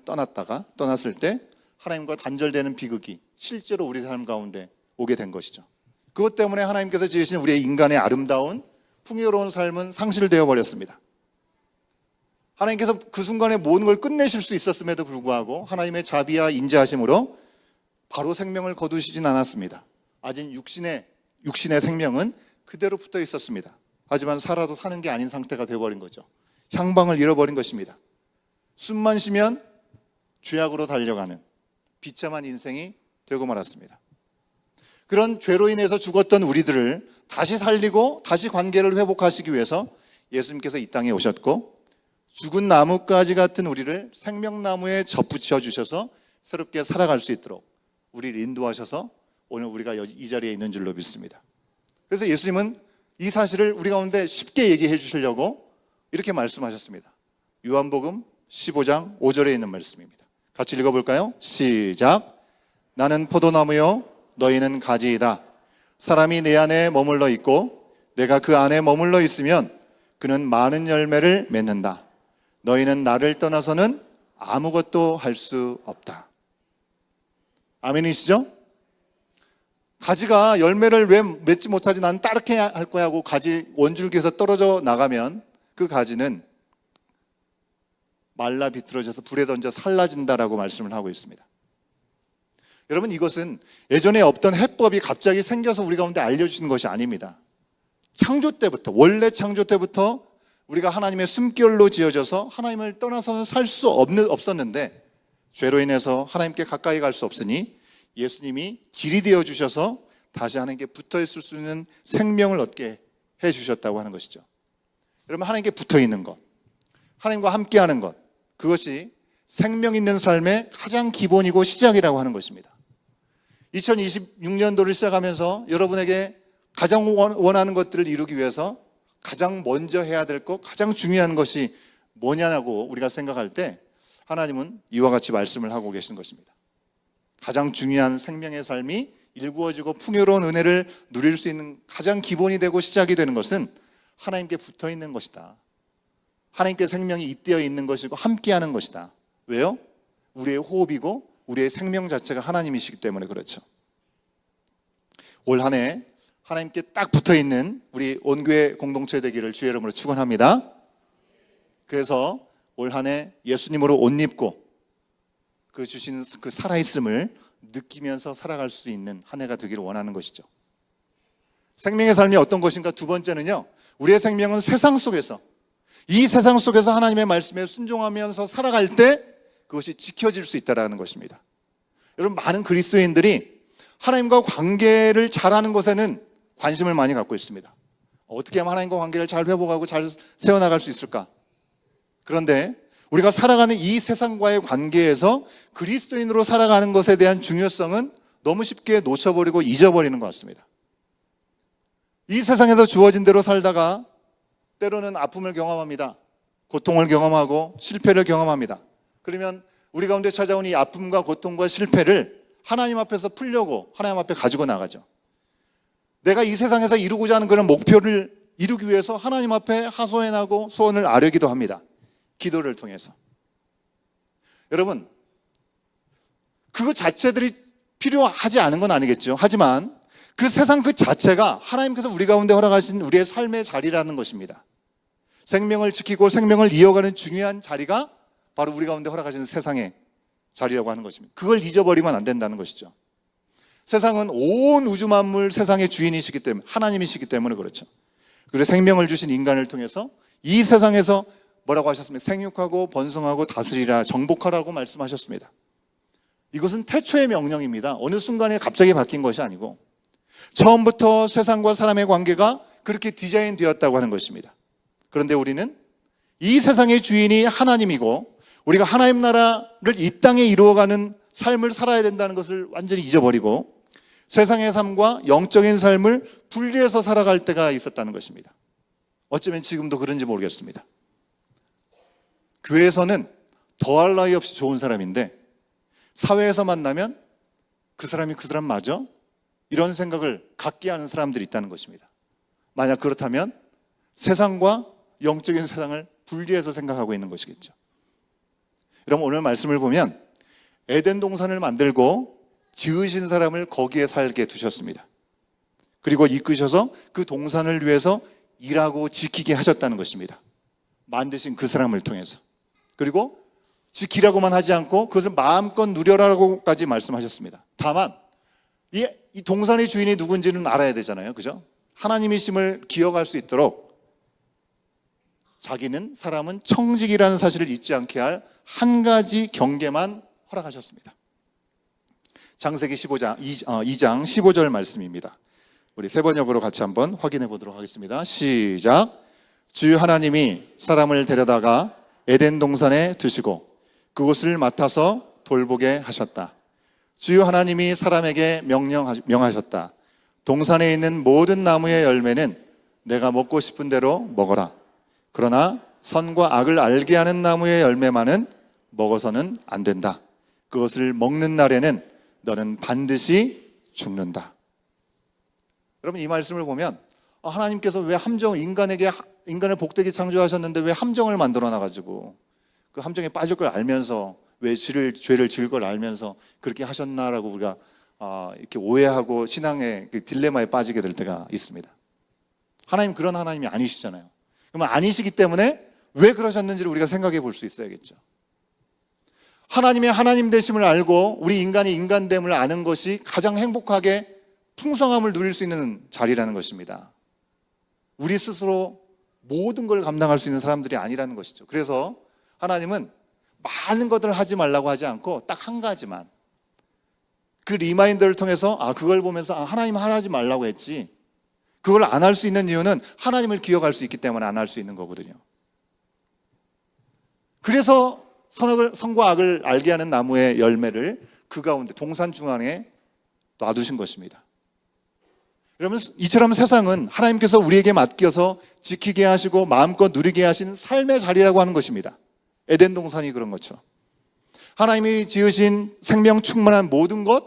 떠났을 때 하나님과 단절되는 비극이 실제로 우리 삶 가운데 오게 된 것이죠. 그것 때문에 하나님께서 지으신 우리의 인간의 아름다운 풍요로운 삶은 상실되어 버렸습니다. 하나님께서 그 순간에 모든 걸 끝내실 수 있었음에도 불구하고 하나님의 자비와 인자하심으로 바로 생명을 거두시진 않았습니다. 아직 육신의 생명은 그대로 붙어 있었습니다. 하지만 살아도 사는 게 아닌 상태가 되어버린 거죠. 향방을 잃어버린 것입니다. 숨만 쉬면 죄악으로 달려가는 비참한 인생이 되고 말았습니다. 그런 죄로 인해서 죽었던 우리들을 다시 살리고 다시 관계를 회복하시기 위해서 예수님께서 이 땅에 오셨고 죽은 나뭇가지 같은 우리를 생명나무에 접붙여 주셔서 새롭게 살아갈 수 있도록 우리를 인도하셔서 오늘 우리가 이 자리에 있는 줄로 믿습니다. 그래서 예수님은 이 사실을 우리 가운데 쉽게 얘기해 주시려고 이렇게 말씀하셨습니다. 요한복음 15장 5절에 있는 말씀입니다. 같이 읽어볼까요? 시작. 나는 포도나무요 너희는 가지이다. 사람이 내 안에 머물러 있고 내가 그 안에 머물러 있으면 그는 많은 열매를 맺는다. 너희는 나를 떠나서는 아무것도 할 수 없다. 아멘이시죠? 가지가 열매를 왜 맺지 못하지, 난 따르게 할 거야 하고 가지 원줄기에서 떨어져 나가면 그 가지는 말라 비틀어져서 불에 던져 살라진다라고 말씀을 하고 있습니다. 여러분, 이것은 예전에 없던 해법이 갑자기 생겨서 우리 가운데 알려주시는 것이 아닙니다. 창조 때부터, 원래 창조 때부터 우리가 하나님의 숨결로 지어져서 하나님을 떠나서는 살 수 없었는데 죄로 인해서 하나님께 가까이 갈 수 없으니 예수님이 길이 되어 주셔서 다시 하나님께 붙어 있을 수 있는 생명을 얻게 해 주셨다고 하는 것이죠. 여러분, 하나님께 붙어 있는 것, 하나님과 함께하는 것, 그것이 생명 있는 삶의 가장 기본이고 시작이라고 하는 것입니다. 2026년도를 시작하면서 여러분에게 가장 원하는 것들을 이루기 위해서 가장 먼저 해야 될 것, 가장 중요한 것이 뭐냐고 우리가 생각할 때 하나님은 이와 같이 말씀을 하고 계신 것입니다. 가장 중요한 생명의 삶이 일구어지고 풍요로운 은혜를 누릴 수 있는 가장 기본이 되고 시작이 되는 것은 하나님께 붙어 있는 것이다. 하나님께 생명이 잇대어 있는 것이고 함께하는 것이다. 왜요? 우리의 호흡이고 우리의 생명 자체가 하나님이시기 때문에 그렇죠. 올 한 해 하나님께 딱 붙어 있는 우리 온교회 공동체 되기를 주의 이름으로 축원합니다. 그래서 올 한 해 예수님으로 옷 입고 그 주신 그 살아있음을 느끼면서 살아갈 수 있는 한 해가 되기를 원하는 것이죠. 생명의 삶이 어떤 것인가? 두 번째는요, 우리의 생명은 세상 속에서, 이 세상 속에서 하나님의 말씀에 순종하면서 살아갈 때 그것이 지켜질 수 있다는 것입니다. 여러분, 많은 그리스도인들이 하나님과 관계를 잘하는 것에는 관심을 많이 갖고 있습니다. 어떻게 하면 하나님과 관계를 잘 회복하고 잘 세워나갈 수 있을까? 그런데 우리가 살아가는 이 세상과의 관계에서 그리스도인으로 살아가는 것에 대한 중요성은 너무 쉽게 놓쳐버리고 잊어버리는 것 같습니다. 이 세상에서 주어진 대로 살다가 때로는 아픔을 경험합니다. 고통을 경험하고 실패를 경험합니다. 그러면 우리 가운데 찾아온 이 아픔과 고통과 실패를 하나님 앞에서 풀려고 하나님 앞에 가지고 나가죠. 내가 이 세상에서 이루고자 하는 그런 목표를 이루기 위해서 하나님 앞에 하소연하고 소원을 아뢰기도 합니다. 기도를 통해서. 여러분, 그거 자체들이 필요하지 않은 건 아니겠죠. 하지만 그 세상 그 자체가 하나님께서 우리 가운데 허락하신 우리의 삶의 자리라는 것입니다. 생명을 지키고 생명을 이어가는 중요한 자리가 바로 우리 가운데 허락하시는 세상의 자리라고 하는 것입니다. 그걸 잊어버리면 안 된다는 것이죠. 세상은 온 우주 만물 세상의 주인이시기 때문에, 하나님이시기 때문에 그렇죠. 그래서 생명을 주신 인간을 통해서 이 세상에서 뭐라고 하셨습니까? 생육하고 번성하고 다스리라, 정복하라고 말씀하셨습니다. 이것은 태초의 명령입니다. 어느 순간에 갑자기 바뀐 것이 아니고 처음부터 세상과 사람의 관계가 그렇게 디자인되었다고 하는 것입니다. 그런데 우리는 이 세상의 주인이 하나님이고 우리가 하나님 나라를 이 땅에 이루어가는 삶을 살아야 된다는 것을 완전히 잊어버리고 세상의 삶과 영적인 삶을 분리해서 살아갈 때가 있었다는 것입니다. 어쩌면 지금도 그런지 모르겠습니다. 교회에서는 더할 나위 없이 좋은 사람인데 사회에서 만나면 그 사람이 그 사람 맞아? 이런 생각을 갖게 하는 사람들이 있다는 것입니다. 만약 그렇다면 세상과 영적인 세상을 분리해서 생각하고 있는 것이겠죠. 여러분, 오늘 말씀을 보면 에덴 동산을 만들고 지으신 사람을 거기에 살게 두셨습니다. 그리고 이끄셔서 그 동산을 위해서 일하고 지키게 하셨다는 것입니다. 만드신 그 사람을 통해서. 그리고 지키라고만 하지 않고 그것을 마음껏 누려라고까지 말씀하셨습니다. 다만 이 동산의 주인이 누군지는 알아야 되잖아요. 그죠? 하나님이심을 기억할 수 있도록 자기는, 사람은 청직이라는 사실을 잊지 않게 할 한 가지 경계만 허락하셨습니다. 창세기 2장 15절 말씀입니다. 우리 세 번역으로 같이 한번 확인해 보도록 하겠습니다. 시작. 주 하나님이 사람을 데려다가 에덴 동산에 두시고 그곳을 맡아서 돌보게 하셨다. 주 하나님이 사람에게 명하셨다. 동산에 있는 모든 나무의 열매는 내가 먹고 싶은 대로 먹어라. 그러나 선과 악을 알게 하는 나무의 열매만은 먹어서는 안 된다. 그것을 먹는 날에는 너는 반드시 죽는다. 여러분, 이 말씀을 보면 하나님께서 왜 인간을 복되게 창조하셨는데 왜 함정을 만들어 놔가지고 그 함정에 빠질 걸 알면서 왜 죄를 지을 걸 알면서 그렇게 하셨나라고 우리가 이렇게 오해하고 신앙의 그 딜레마에 빠지게 될 때가 있습니다. 하나님 그런 하나님이 아니시잖아요. 그러면 아니시기 때문에 왜 그러셨는지를 우리가 생각해 볼 수 있어야겠죠. 하나님의 하나님 되심을 알고 우리 인간이 인간됨을 아는 것이 가장 행복하게 풍성함을 누릴 수 있는 자리라는 것입니다. 우리 스스로 모든 걸 감당할 수 있는 사람들이 아니라는 것이죠. 그래서 하나님은 많은 것들을 하지 말라고 하지 않고 딱 한 가지만, 그 리마인더를 통해서 그걸 보면서 하나님 하지 말라고 했지, 그걸 안 할 수 있는 이유는 하나님을 기억할 수 있기 때문에 안 할 수 있는 거거든요. 그래서 선과 악을 알게 하는 나무의 열매를 그 가운데 동산 중앙에 놔두신 것입니다. 여러분, 이처럼 세상은 하나님께서 우리에게 맡겨서 지키게 하시고 마음껏 누리게 하신 삶의 자리라고 하는 것입니다. 에덴 동산이 그런 것처럼 하나님이 지으신 생명 충만한 모든 것,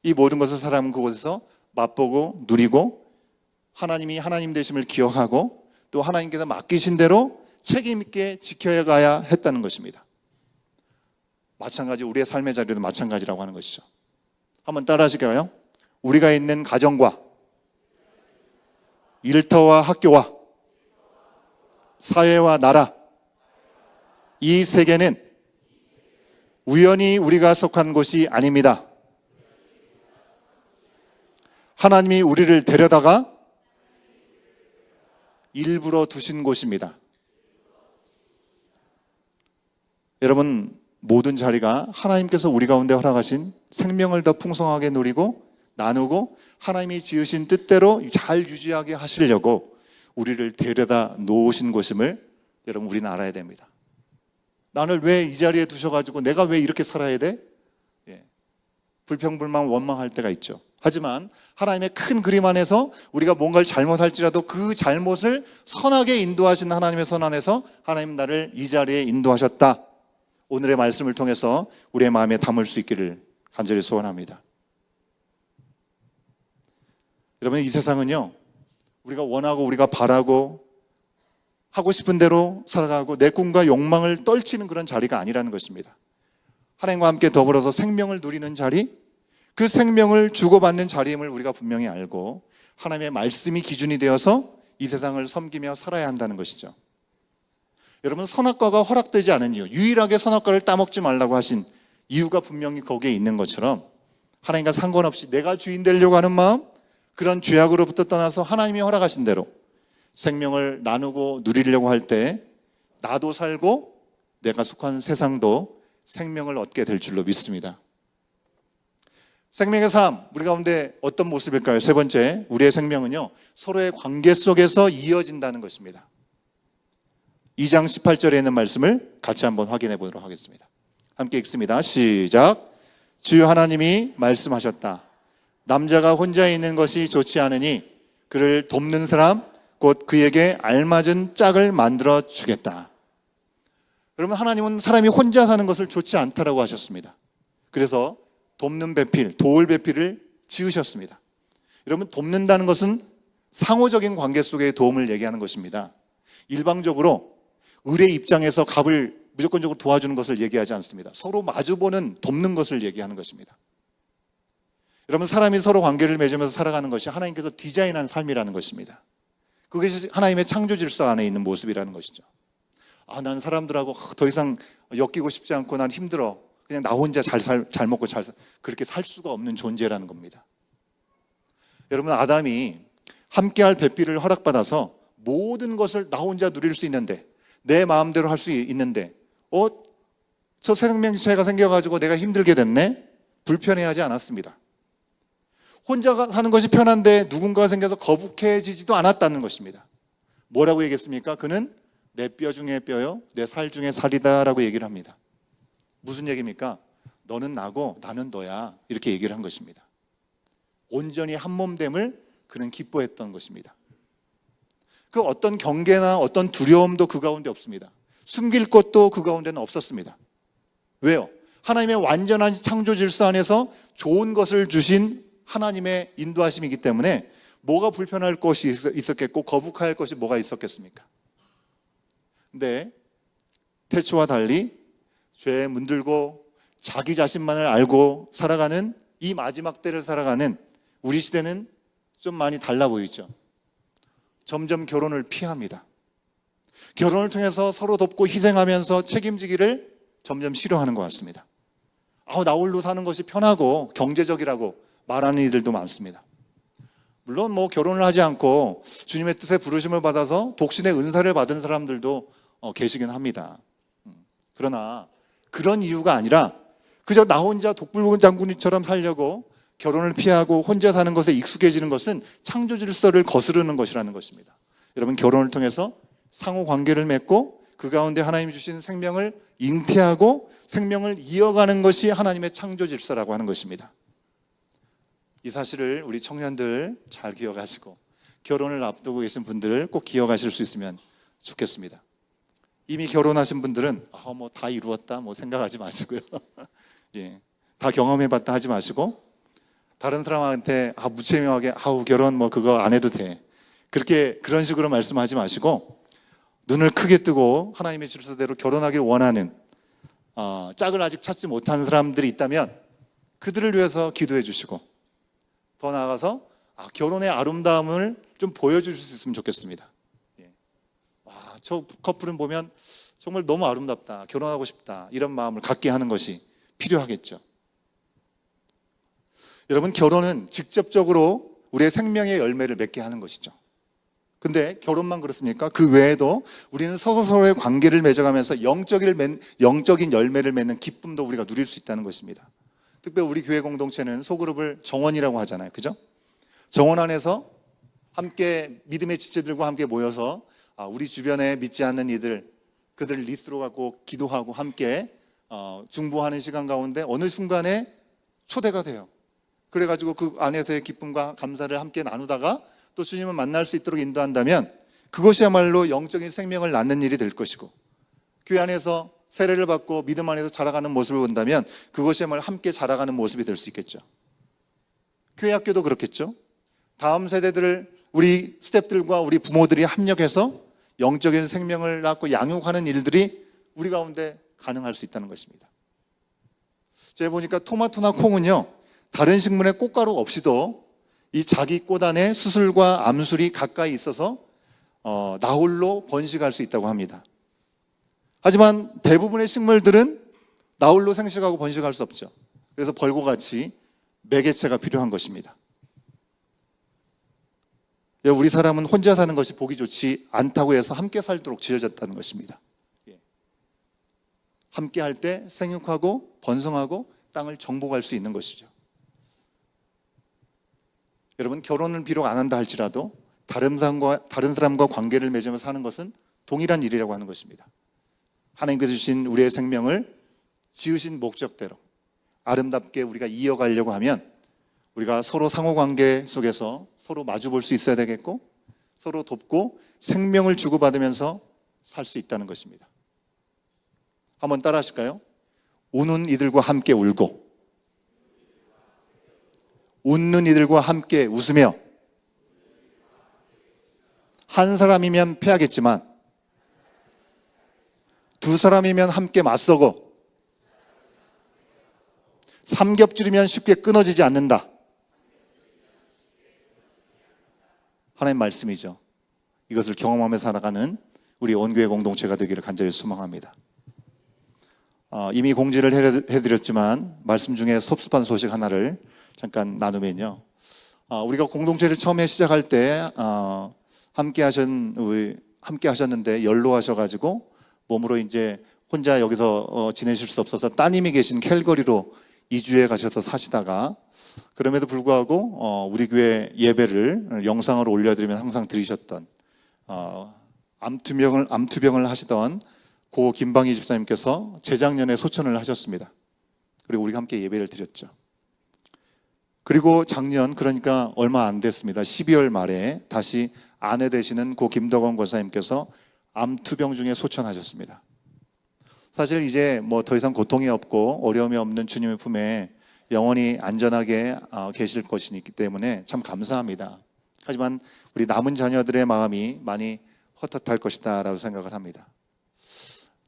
이 모든 것을 사람은 그곳에서 맛보고 누리고 하나님이 하나님 되심을 기억하고 또 하나님께서 맡기신 대로 책임 있게 지켜가야 했다는 것입니다. 마찬가지 우리의 삶의 자리도 마찬가지라고 하는 것이죠. 한번 따라 하실까요? 우리가 있는 가정과 일터와 학교와 사회와 나라, 이 세계는 우연히 우리가 속한 곳이 아닙니다. 하나님이 우리를 데려다가 일부러 두신 곳입니다. 여러분, 모든 자리가 하나님께서 우리 가운데 허락하신 생명을 더 풍성하게 누리고 나누고 하나님이 지으신 뜻대로 잘 유지하게 하시려고 우리를 데려다 놓으신 곳임을 여러분, 우리는 알아야 됩니다. 나를 왜 이 자리에 두셔가지고 내가 왜 이렇게 살아야 돼? 불평불만 원망할 때가 있죠. 하지만 하나님의 큰 그림 안에서 우리가 뭔가를 잘못할지라도 그 잘못을 선하게 인도하신 하나님의 손 안에서 하나님 나를 이 자리에 인도하셨다. 오늘의 말씀을 통해서 우리의 마음에 담을 수 있기를 간절히 소원합니다. 여러분, 이 세상은요, 우리가 원하고 우리가 바라고 하고 싶은 대로 살아가고 내 꿈과 욕망을 떨치는 그런 자리가 아니라는 것입니다. 하나님과 함께 더불어서 생명을 누리는 자리, 그 생명을 주고받는 자리임을 우리가 분명히 알고 하나님의 말씀이 기준이 되어서 이 세상을 섬기며 살아야 한다는 것이죠. 여러분, 선악과가 허락되지 않은 이유, 유일하게 선악과를 따먹지 말라고 하신 이유가 분명히 거기에 있는 것처럼 하나님과 상관없이 내가 주인 되려고 하는 마음, 그런 죄악으로부터 떠나서 하나님이 허락하신 대로 생명을 나누고 누리려고 할 때 나도 살고 내가 속한 세상도 생명을 얻게 될 줄로 믿습니다. 생명의 삶, 우리 가운데 어떤 모습일까요? 세 번째, 우리의 생명은요, 서로의 관계 속에서 이어진다는 것입니다. 2장 18절에 있는 말씀을 같이 한번 확인해 보도록 하겠습니다. 함께 읽습니다. 시작. 주여 하나님이 말씀하셨다. 남자가 혼자 있는 것이 좋지 않으니 그를 돕는 사람, 곧 그에게 알맞은 짝을 만들어 주겠다. 여러분, 하나님은 사람이 혼자 사는 것을 좋지 않다라고 하셨습니다. 그래서 돕는 배필, 도울 배필을 지으셨습니다. 여러분, 돕는다는 것은 상호적인 관계 속의 도움을 얘기하는 것입니다. 일방적으로 을의 입장에서 갑을 무조건적으로 도와주는 것을 얘기하지 않습니다. 서로 마주보는 돕는 것을 얘기하는 것입니다. 여러분, 사람이 서로 관계를 맺으면서 살아가는 것이 하나님께서 디자인한 삶이라는 것입니다. 그것이 하나님의 창조 질서 안에 있는 모습이라는 것이죠. 난 사람들하고 더 이상 엮이고 싶지 않고 난 힘들어. 그냥 나 혼자 잘 먹고 그렇게 살 수가 없는 존재라는 겁니다. 여러분, 아담이 함께할 배필을 허락받아서 모든 것을 나 혼자 누릴 수 있는데, 내 마음대로 할 수 있는데, 저 생명체가 생겨가지고 내가 힘들게 됐네? 불편해하지 않았습니다. 혼자 사는 것이 편한데 누군가가 생겨서 거북해지지도 않았다는 것입니다. 뭐라고 얘기했습니까? 그는 내 뼈 중에 뼈요, 내 살 중에 살이다라고 얘기를 합니다. 무슨 얘기입니까? 너는 나고 나는 너야, 이렇게 얘기를 한 것입니다. 온전히 한 몸됨을 그는 기뻐했던 것입니다. 그 어떤 경계나 어떤 두려움도 그 가운데 없습니다. 숨길 것도 그 가운데는 없었습니다. 왜요? 하나님의 완전한 창조 질서 안에서 좋은 것을 주신 하나님의 인도하심이기 때문에 뭐가 불편할 것이 있었겠고 거북할 것이 뭐가 있었겠습니까? 근데 태초와 달리 죄에 문들고 자기 자신만을 알고 살아가는 이 마지막 때를 살아가는 우리 시대는 좀 많이 달라 보이죠. 점점 결혼을 피합니다. 결혼을 통해서 서로 돕고 희생하면서 책임지기를 점점 싫어하는 것 같습니다. 나 홀로 사는 것이 편하고 경제적이라고 말하는 이들도 많습니다. 물론 결혼을 하지 않고 주님의 뜻에 부르심을 받아서 독신의 은사를 받은 사람들도 계시긴 합니다. 그러나 그런 이유가 아니라 그저 나 혼자 독불장군이처럼 살려고 결혼을 피하고 혼자 사는 것에 익숙해지는 것은 창조 질서를 거스르는 것이라는 것입니다. 여러분, 결혼을 통해서 상호 관계를 맺고 그 가운데 하나님 주신 생명을 잉태하고 생명을 이어가는 것이 하나님의 창조 질서라고 하는 것입니다. 이 사실을 우리 청년들 잘 기억하시고 결혼을 앞두고 계신 분들 꼭 기억하실 수 있으면 좋겠습니다. 이미 결혼하신 분들은 다 이루었다 생각하지 마시고요. 예, 다 경험해봤다 하지 마시고 다른 사람한테 무책임하게 결혼 그거 안 해도 돼, 그런 식으로 말씀하지 마시고 눈을 크게 뜨고 하나님의 질서대로 결혼하길 원하는 짝을 아직 찾지 못하는 사람들이 있다면 그들을 위해서 기도해 주시고 더 나아가서 결혼의 아름다움을 좀 보여주실 수 있으면 좋겠습니다. 저 커플은 보면 정말 너무 아름답다, 결혼하고 싶다, 이런 마음을 갖게 하는 것이 필요하겠죠. 여러분, 결혼은 직접적으로 우리의 생명의 열매를 맺게 하는 것이죠. 근데 결혼만 그렇습니까? 그 외에도 우리는 서로서로의 관계를 맺어가면서 영적인 열매를 맺는 기쁨도 우리가 누릴 수 있다는 것입니다. 특별히 우리 교회 공동체는 소그룹을 정원이라고 하잖아요. 그죠? 정원 안에서 함께 믿음의 지체들과 함께 모여서 우리 주변에 믿지 않는 이들, 그들 리스트로 갖고 기도하고 함께 중보하는 시간 가운데 어느 순간에 초대가 돼요. 그래가지고 그 안에서의 기쁨과 감사를 함께 나누다가 또 주님을 만날 수 있도록 인도한다면 그것이야말로 영적인 생명을 낳는 일이 될 것이고, 교회 안에서 세례를 받고 믿음 안에서 자라가는 모습을 본다면 그것이야말로 함께 자라가는 모습이 될 수 있겠죠. 교회 학교도 그렇겠죠. 다음 세대들을 우리 스태프들과 우리 부모들이 합력해서 영적인 생명을 낳고 양육하는 일들이 우리 가운데 가능할 수 있다는 것입니다. 제가 보니까 토마토나 콩은요, 다른 식물의 꽃가루 없이도 이 자기 꽃 안에 수술과 암술이 가까이 있어서 나홀로 번식할 수 있다고 합니다. 하지만 대부분의 식물들은 나홀로 생식하고 번식할 수 없죠. 그래서 벌과같이 매개체가 필요한 것입니다. 우리 사람은 혼자 사는 것이 보기 좋지 않다고 해서 함께 살도록 지어졌다는 것입니다. 함께 할 때 생육하고 번성하고 땅을 정복할 수 있는 것이죠. 여러분, 결혼을 비록 안 한다 할지라도 다른 사람과 관계를 맺으면서 사는 것은 동일한 일이라고 하는 것입니다. 하나님께서 주신 우리의 생명을 지으신 목적대로 아름답게 우리가 이어가려고 하면 우리가 서로 상호관계 속에서 서로 마주볼 수 있어야 되겠고, 서로 돕고 생명을 주고받으면서 살 수 있다는 것입니다. 한번 따라 하실까요? 우는 이들과 함께 울고, 웃는 이들과 함께 웃으며, 한 사람이면 패하겠지만 두 사람이면 함께 맞서고, 삼겹줄이면 쉽게 끊어지지 않는다. 하나님 말씀이죠. 이것을 경험하며 살아가는 우리 온교회 공동체가 되기를 간절히 소망합니다. 이미 공지를 해드렸지만 말씀 중에 섭섭한 소식 하나를 잠깐 나누면요, 우리가 공동체를 처음에 시작할 때 함께 하셨는데 연로하셔가지고 몸으로 이제 혼자 여기서 지내실 수 없어서 따님이 계신 캘거리로 이주해 가셔서 사시다가, 그럼에도 불구하고 우리 교회 예배를 영상으로 올려드리면 항상 들으셨던 암투병을 하시던 고 김방희 집사님께서 재작년에 소천을 하셨습니다. 그리고 우리가 함께 예배를 드렸죠. 그리고 작년, 그러니까 얼마 안 됐습니다, 12월 말에 다시 아내 되시는 고 김덕원 권사님께서 암투병 중에 소천하셨습니다. 사실 이제 뭐 더 이상 고통이 없고 어려움이 없는 주님의 품에 영원히 안전하게 계실 것이기 때문에 참 감사합니다. 하지만 우리 남은 자녀들의 마음이 많이 헛헛할 것이다 라고 생각을 합니다.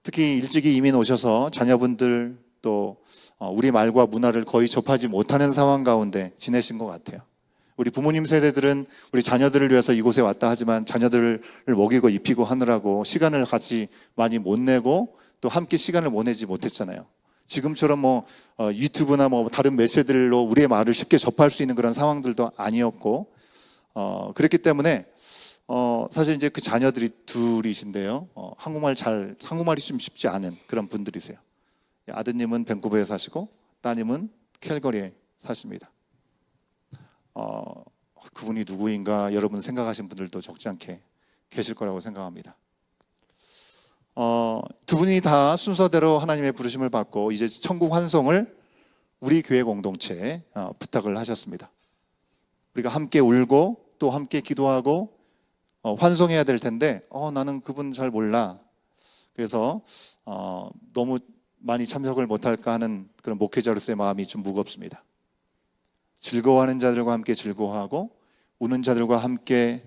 특히 일찍이 이민 오셔서 자녀분들 또 우리 말과 문화를 거의 접하지 못하는 상황 가운데 지내신 것 같아요. 우리 부모님 세대들은 우리 자녀들을 위해서 이곳에 왔다 하지만 자녀들을 먹이고 입히고 하느라고 시간을 같이 많이 못 내고 또 함께 시간을 보내지 못했잖아요. 지금처럼 유튜브나 다른 매체들로 우리의 말을 쉽게 접할 수 있는 그런 상황들도 아니었고, 그랬기 때문에 사실 이제 그 자녀들이 둘이신데요, 한국말이 좀 쉽지 않은 그런 분들이세요. 아드님은 밴쿠버에 사시고 따님은 캘거리에 사십니다. 그분이 누구인가 여러분 생각하신 분들도 적지 않게 계실 거라고 생각합니다. 두 분이 다 순서대로 하나님의 부르심을 받고 이제 천국 환송을 우리 교회 공동체에 부탁을 하셨습니다. 우리가 함께 울고 또 함께 기도하고 환송해야 될 텐데 나는 그분 잘 몰라. 그래서 너무 많이 참석을 못할까 하는 그런 목회자로서의 마음이 좀 무겁습니다. 즐거워하는 자들과 함께 즐거워하고 우는 자들과 함께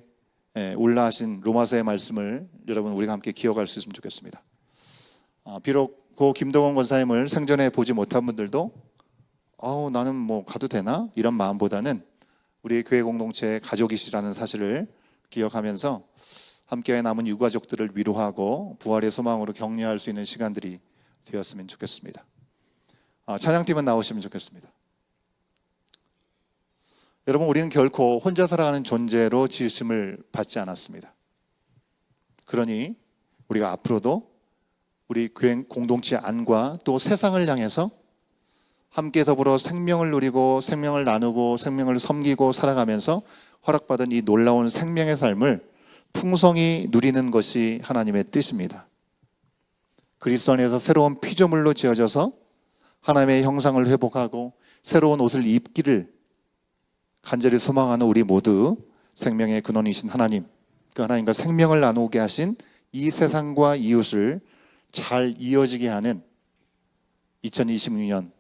올라하신 로마서의 말씀을 여러분 우리가 함께 기억할 수 있으면 좋겠습니다. 비록 고 김덕원 권사님을 생전에 보지 못한 분들도 나는 뭐 가도 되나? 이런 마음보다는 우리 교회 공동체의 가족이시라는 사실을 기억하면서 함께 남은 유가족들을 위로하고 부활의 소망으로 격려할 수 있는 시간들이 되었으면 좋겠습니다. 찬양팀은 나오시면 좋겠습니다. 여러분, 우리는 결코 혼자 살아가는 존재로 지으심을 받지 않았습니다. 그러니 우리가 앞으로도 우리 교회 공동체 안과 또 세상을 향해서 함께 더불어 생명을 누리고 생명을 나누고 생명을 섬기고 살아가면서 허락받은 이 놀라운 생명의 삶을 풍성히 누리는 것이 하나님의 뜻입니다. 그리스도 안에서 새로운 피조물로 지어져서 하나님의 형상을 회복하고 새로운 옷을 입기를 간절히 소망하는 우리 모두, 생명의 근원이신 하나님, 그 하나님과 생명을 나누게 하신 이 세상과 이웃을 잘 이어지게 하는 2026년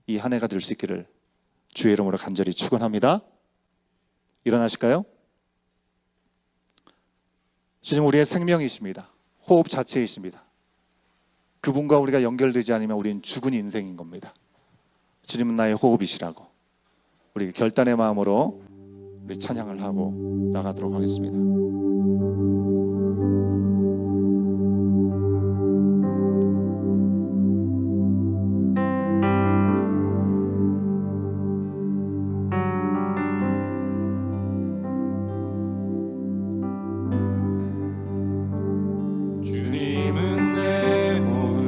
이 한 해가 될 수 있기를 주의 이름으로 간절히 축원합니다. 일어나실까요? 주님, 우리의 생명이십니다. 호흡 자체이십니다. 그분과 우리가 연결되지 않으면 우리는 죽은 인생인 겁니다. 주님은 나의 호흡이시라고 우리 결단의 마음으로 우리 찬양을 하고 나가도록 하겠습니다. 주님은 내 호흡,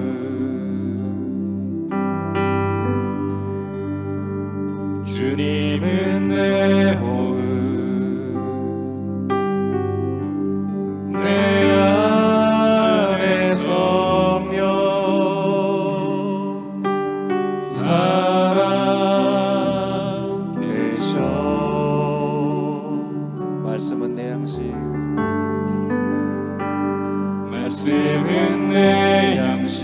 주님은 내 호흡, 내 안에 성령 살아계셔. 말씀은 내 양식, 말씀은 내 양식,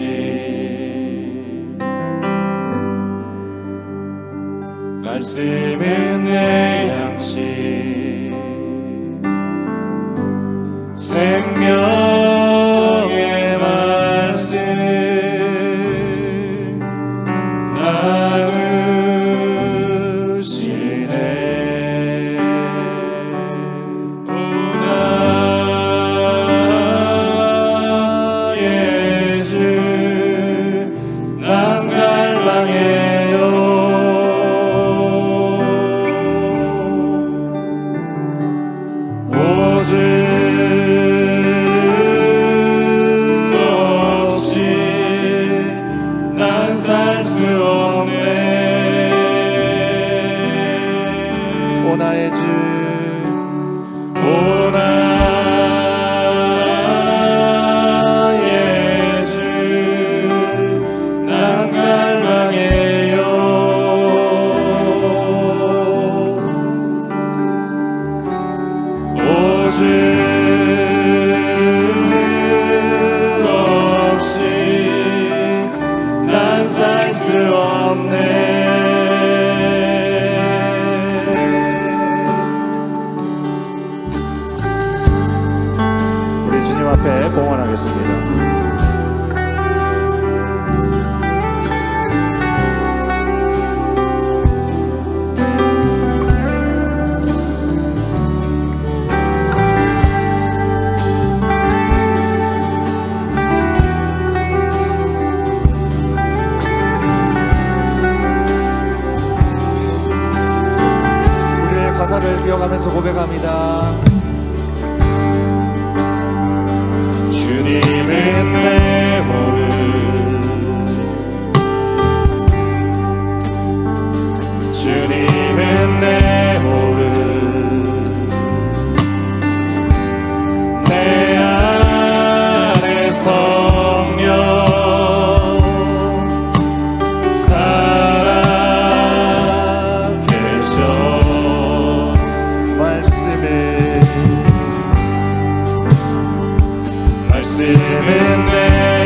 말씀은 내 양식, 생명의 말씀 나누시네. 나의 주, 난 갈망해요. 오직 없이 난 살 수 없네. 오 나의 주, 오 나의 주, 난 갈망해요. 오직 없이 난 살 수 없네. 우리 주님 앞에 봉헌하겠습니다. 우리의 가사를 기억하면서 고백합니다. 주님은 내 호흡, 주님은 내 호흡, 내 안에 성령 살아계셔. 말씀은 내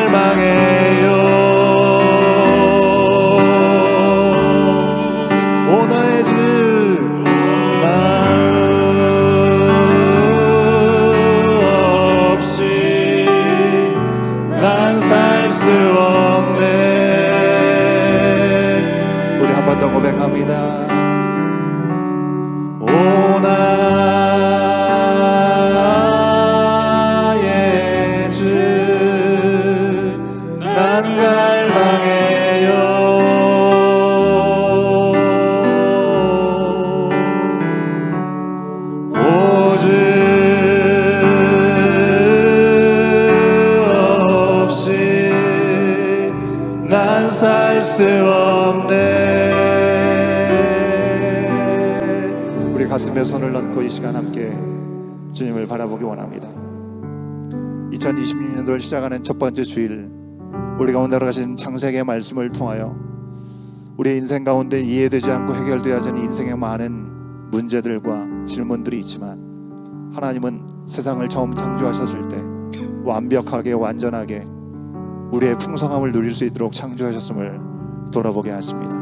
갈망해요. 오 나의 주 나 없이 난 살 수 없네. 우리 한 번 더 고백합니다. 오 나의 주 난 갈망해요. 오주 없이 난 살 수 없네. 우리 가슴에 손을 얹고 이 시간 함께 주님을 바라보기 원합니다. 2026년도를 시작하는 첫 번째 주일, 우리가 오늘 가신 창세기의 말씀을 통하여 우리의 인생 가운데 이해되지 않고 해결되어야 하는 인생의 많은 문제들과 질문들이 있지만, 하나님은 세상을 처음 창조하셨을 때 완벽하게 완전하게 우리의 풍성함을 누릴 수 있도록 창조하셨음을 돌아보게 하십니다.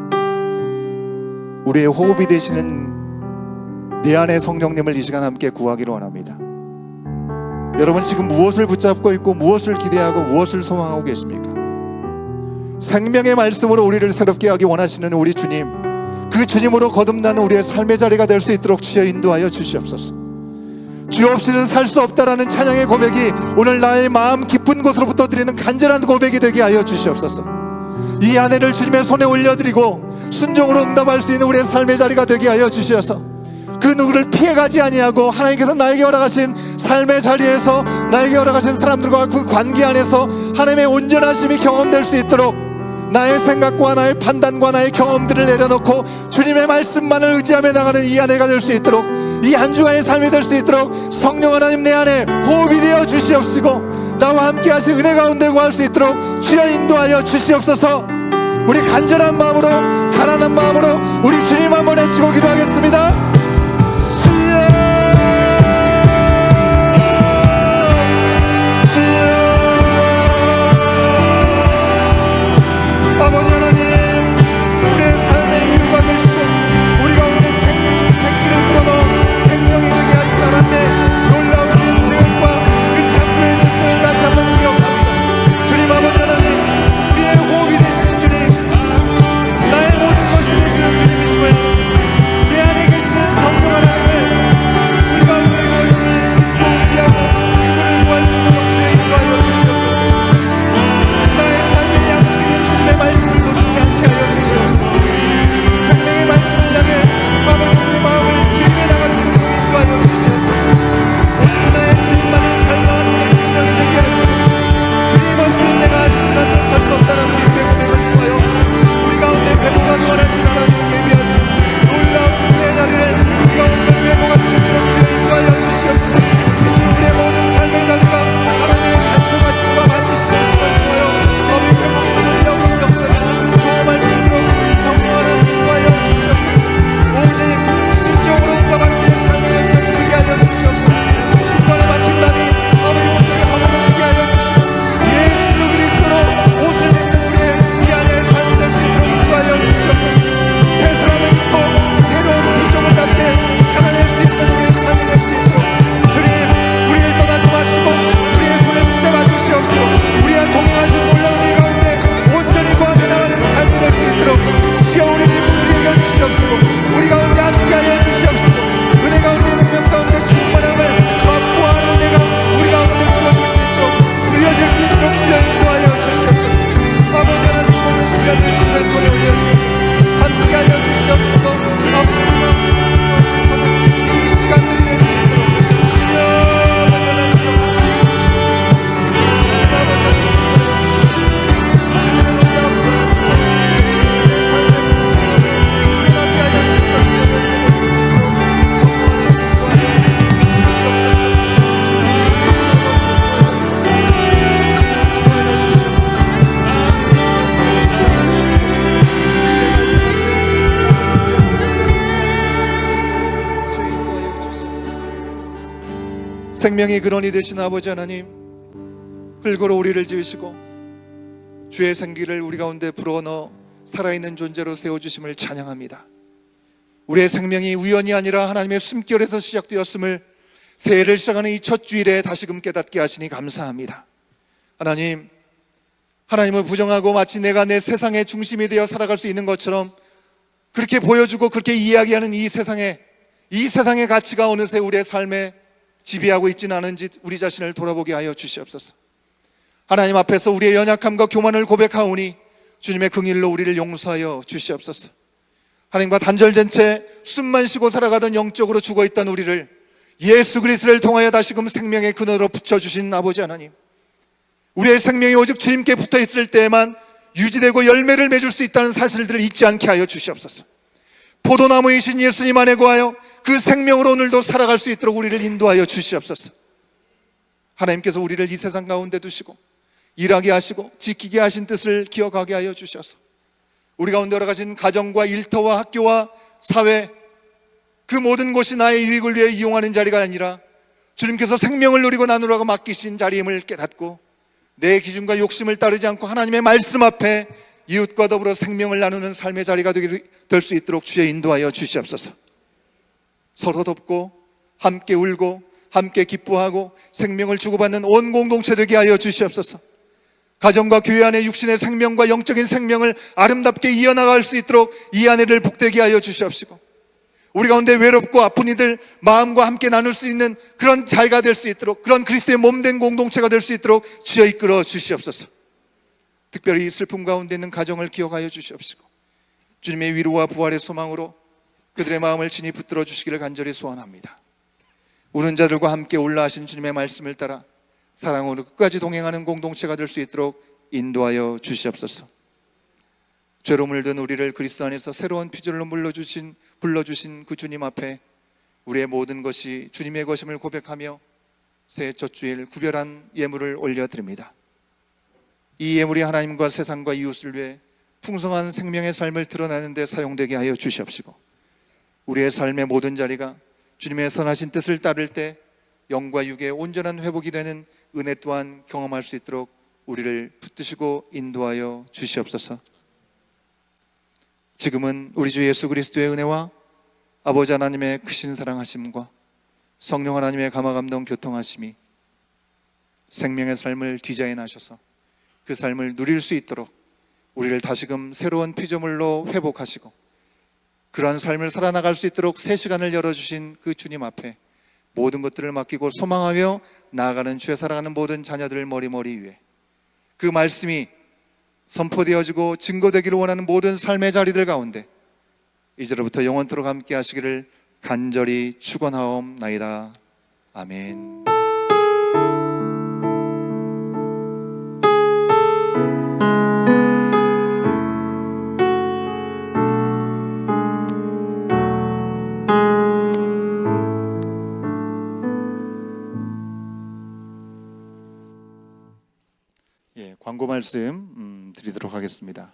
우리의 호흡이 되시는 내 안의 성령님을 이 시간 함께 구하기를 원합니다. 여러분 지금 무엇을 붙잡고 있고 무엇을 기대하고 무엇을 소망하고 계십니까? 생명의 말씀으로 우리를 새롭게 하기 원하시는 우리 주님, 그 주님으로 거듭나는 우리의 삶의 자리가 될 수 있도록 주여 인도하여 주시옵소서. 주 없이는 살 수 없다라는 찬양의 고백이 오늘 나의 마음 깊은 곳으로부터 드리는 간절한 고백이 되게 하여 주시옵소서. 이 아내를 주님의 손에 올려드리고 순종으로 응답할 수 있는 우리의 삶의 자리가 되게 하여 주시어서 그 누구를 피해가지 아니하고 하나님께서 나에게 허락하신 삶의 자리에서 나에게 허락하신 사람들과 그 관계 안에서 하나님의 온전하심이 경험될 수 있도록 나의 생각과 나의 판단과 나의 경험들을 내려놓고 주님의 말씀만을 의지하며 나가는 이 아내가 될 수 있도록, 이 한 주간의 삶이 될 수 있도록 성령 하나님 내 안에 호흡이 되어 주시옵시고 나와 함께 하신 은혜 가운데 구할 수 있도록 주여 인도하여 주시옵소서. 우리 간절한 마음으로 가난한 마음으로 우리 주님 한번 외치고 기도하겠습니다. 아버지 하나님, 우리의 삶의 이유가 되시고 우리 가운데 생기를 불어넣어 생명이 되게 하신 하나님의 놀라우신 계획과 그 창조의 질서를 다시 한번 기억합니다. 주님 아버지 하나님, 우리의 호흡이 되시는 주님, 나의 모든 것이 되시는 주님이심을, 내 안에 계시는 성령 하나님을 우리 가운데 무엇을 믿고 의지하고 그분을 구할 수 있도록 주의 인도하여 주시옵소서. 나의 삶의 양식이 된 주님의 말씀을 놓치지 않게 하여 주시옵소서. 생명의 말씀을 향해 아버지의 마음을 주님에 나가주시도록 인도하여 주시옵소서. 오직 나의 주님만을 갈망하는 내 심령이 되게 하시고 주님 없이는 내가 순간도 살 수 없다는 믿음의 고백을 통하여 우리 가운데 회복하기 원하신 하나님의 예비하신 놀라우신 내 자리를 우리 가운데 회복할 수 있도록 주여 인도하여 주시옵소서. 우리의 모든 삶의 자리가 하나님의 간섭하심과 만지시는 시간을 통하여 법의 회복에 놀라우신 역사를 경험할 수 있도록 성령 하나님 인도하여 주시옵소서. 오직 순종으로 응답하는 우리의 삶의 연장이 되게 하여 주시옵소서. 순간에 막힌 남이 아버지 온전히 가만히게 하여 주시고 예수 그리스도로 옷을 입는 우리의 이 안의 삶이 될 수 있도록 인도하여 주시옵소서. 새 사람을 입고 새로운 기종을 갖게 살아낼 수 있는 우리의 삶이 될 수 있도록 주님, 우리를 떠나지 마시고 우리의 손을 붙잡아 주시옵시고 우리와 동행하신 놀라운 일 가운데 온전히 구하며 나가는 삶이 될 수 있도록 주여 우리를 우리에게 주시옵시고 우리 가운데 함께하여 주시옵시고 은혜 가운데 능력 가운데 충만함을 맛보아하는 은혜가 우리 가운데 주어질 수 있도록 누려질 수 있도록 주여 인도하여 주시옵소서. 아버지 하나님, 모든 시간을 주님의 손에 올려드립니다. 함께하여 주시옵시고 아버지 하나님 이 시간들이 될 수 있도록 주여 아버지 하나님 주님 아버지 하나님 주님의 놀라우신 내 삶의 풍성함을 일어나게 하여 주시옵시고 생명의 근원이 되신 아버지 하나님, 흙으로 우리를 지으시고 주의 생기를 우리 가운데 불어넣어 살아있는 존재로 세워주심을 찬양합니다. 우리의 생명이 우연이 아니라 하나님의 숨결에서 시작되었음을 새해를 시작하는 이 첫 주일에 다시금 깨닫게 하시니 감사합니다. 하나님을 부정하고 마치 내가 내 세상의 중심이 되어 살아갈 수 있는 것처럼 그렇게 보여주고 그렇게 이야기하는 이 세상의 가치가 어느새 우리의 삶에 지배하고 있지는 않은지 우리 자신을 돌아보게 하여 주시옵소서. 하나님 앞에서 우리의 연약함과 교만을 고백하오니 주님의 긍휼로 우리를 용서하여 주시옵소서. 하나님과 단절된 채 숨만 쉬고 살아가던 영적으로 죽어있던 우리를 예수 그리스도를 통하여 다시금 생명의 그늘로 붙여주신 아버지 하나님, 우리의 생명이 오직 주님께 붙어있을 때에만 유지되고 열매를 맺을 수 있다는 사실들을 잊지 않게 하여 주시옵소서. 포도나무이신 예수님 안에 거하여 그 생명으로 오늘도 살아갈 수 있도록 우리를 인도하여 주시옵소서. 하나님께서 우리를 이 세상 가운데 두시고 일하게 하시고 지키게 하신 뜻을 기억하게 하여 주셔서 우리 가운데 여러 가지 가정과 일터와 학교와 사회, 그 모든 곳이 나의 유익을 위해 이용하는 자리가 아니라 주님께서 생명을 누리고 나누라고 맡기신 자리임을 깨닫고 내 기준과 욕심을 따르지 않고 하나님의 말씀 앞에 이웃과 더불어 생명을 나누는 삶의 자리가 될 수 있도록 주의 인도하여 주시옵소서. 서로 돕고 함께 울고 함께 기뻐하고 생명을 주고받는 온 공동체 되게 하여 주시옵소서. 가정과 교회 안에 육신의 생명과 영적인 생명을 아름답게 이어나갈 수 있도록 이 아내를 복되게 하여 주시옵시고, 우리 가운데 외롭고 아픈 이들 마음과 함께 나눌 수 있는 그런 자리가 될 수 있도록, 그런 그리스도의 몸된 공동체가 될 수 있도록 주여 이끌어 주시옵소서. 특별히 슬픔 가운데 있는 가정을 기억하여 주시옵시고 주님의 위로와 부활의 소망으로 그들의 마음을 친히 붙들어 주시기를 간절히 소원합니다. 우는 자들과 함께 올라하신 주님의 말씀을 따라 사랑으로 끝까지 동행하는 공동체가 될 수 있도록 인도하여 주시옵소서. 죄로 물든 우리를 그리스도 안에서 새로운 피조물로 불러주신 그 주님 앞에 우리의 모든 것이 주님의 것임을 고백하며 새해 첫 주일 구별한 예물을 올려드립니다. 이 예물이 하나님과 세상과 이웃을 위해 풍성한 생명의 삶을 드러내는 데 사용되게 하여 주시옵시고, 우리의 삶의 모든 자리가 주님의 선하신 뜻을 따를 때 영과 육의 온전한 회복이 되는 은혜 또한 경험할 수 있도록 우리를 붙드시고 인도하여 주시옵소서. 지금은 우리 주 예수 그리스도의 은혜와 아버지 하나님의 크신 사랑하심과 성령 하나님의 감화감동 교통하심이 생명의 삶을 디자인하셔서 그 삶을 누릴 수 있도록 우리를 다시금 새로운 피조물로 회복하시고 그러한 삶을 살아나갈 수 있도록 새 시간을 열어주신 그 주님 앞에 모든 것들을 맡기고 소망하며 나아가는 주에 살아가는 모든 자녀들 머리머리 위에 그 말씀이 선포되어지고 증거되기를 원하는 모든 삶의 자리들 가운데 이제로부터 영원토록 함께 하시기를 간절히 축원하옵나이다. 아멘. 광고 말씀 드리도록 하겠습니다.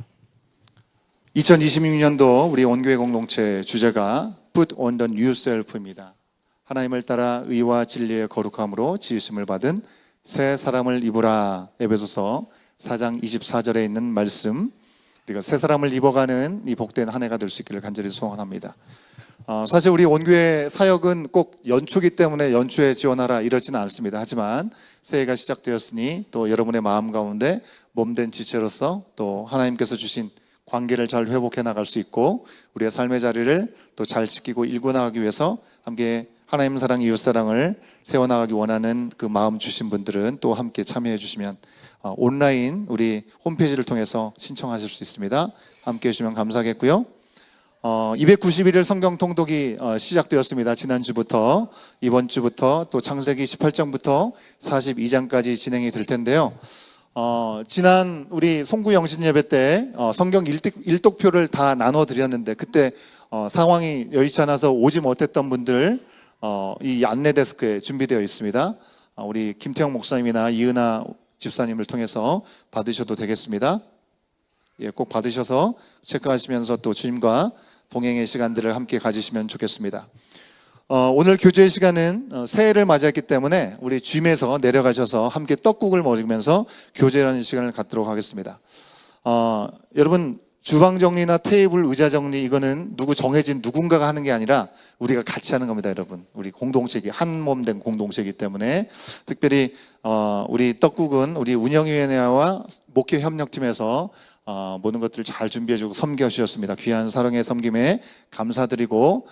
2026년도 우리 온교회 공동체 주제가 Put on the new self입니다. 하나님을 따라 의와 진리의 거룩함으로 지으심을 받은 새 사람을 입으라. 에베소서 4장 24절에 있는 말씀, 우리가 새 사람을 입어가는 이 복된 한 해가 될 수 있기를 간절히 소원합니다. 사실 우리 온교회 사역은 꼭 연초기 때문에 연초에 지원하라 이러지는 않습니다. 하지만 새해가 시작되었으니 또 여러분의 마음 가운데 몸된 지체로서 또 하나님께서 주신 관계를 잘 회복해 나갈 수 있고 우리의 삶의 자리를 또 잘 지키고 일궈 나가기 위해서 함께 하나님 사랑, 이웃 사랑을 세워나가기 원하는 그 마음 주신 분들은 또 함께 참여해 주시면 온라인 우리 홈페이지를 통해서 신청하실 수 있습니다. 함께 해주시면 감사하겠고요. 291일 성경 통독이 시작되었습니다. 지난주부터 이번 주부터 또 창세기 18장부터 42장까지 진행이 될 텐데요. 지난 우리 송구 영신 예배 때 성경 일독표를 다 나눠 드렸는데 그때 상황이 여의치 않아서 오지 못했던 분들 이 안내 데스크에 준비되어 있습니다. 우리 김태형 목사님이나 이은아 집사님을 통해서 받으셔도 되겠습니다. 예, 꼭 받으셔서 체크하시면서 또 주님과 동행의 시간들을 함께 가지시면 좋겠습니다. 오늘 교제 시간은 새해를 맞이했기 때문에 우리 gym에서 내려가셔서 함께 떡국을 먹으면서 교제라는 시간을 갖도록 하겠습니다. 여러분 주방 정리나 테이블 의자 정리 이거는 정해진 누군가가 하는 게 아니라 우리가 같이 하는 겁니다, 여러분. 우리 공동체기 한 몸 된 공동체이기 때문에 특별히 우리 떡국은 우리 운영위원회와 목회 협력팀에서 모든 것들을 잘 준비해주고 섬겨주셨습니다. 귀한 사랑의 섬김에 감사드리고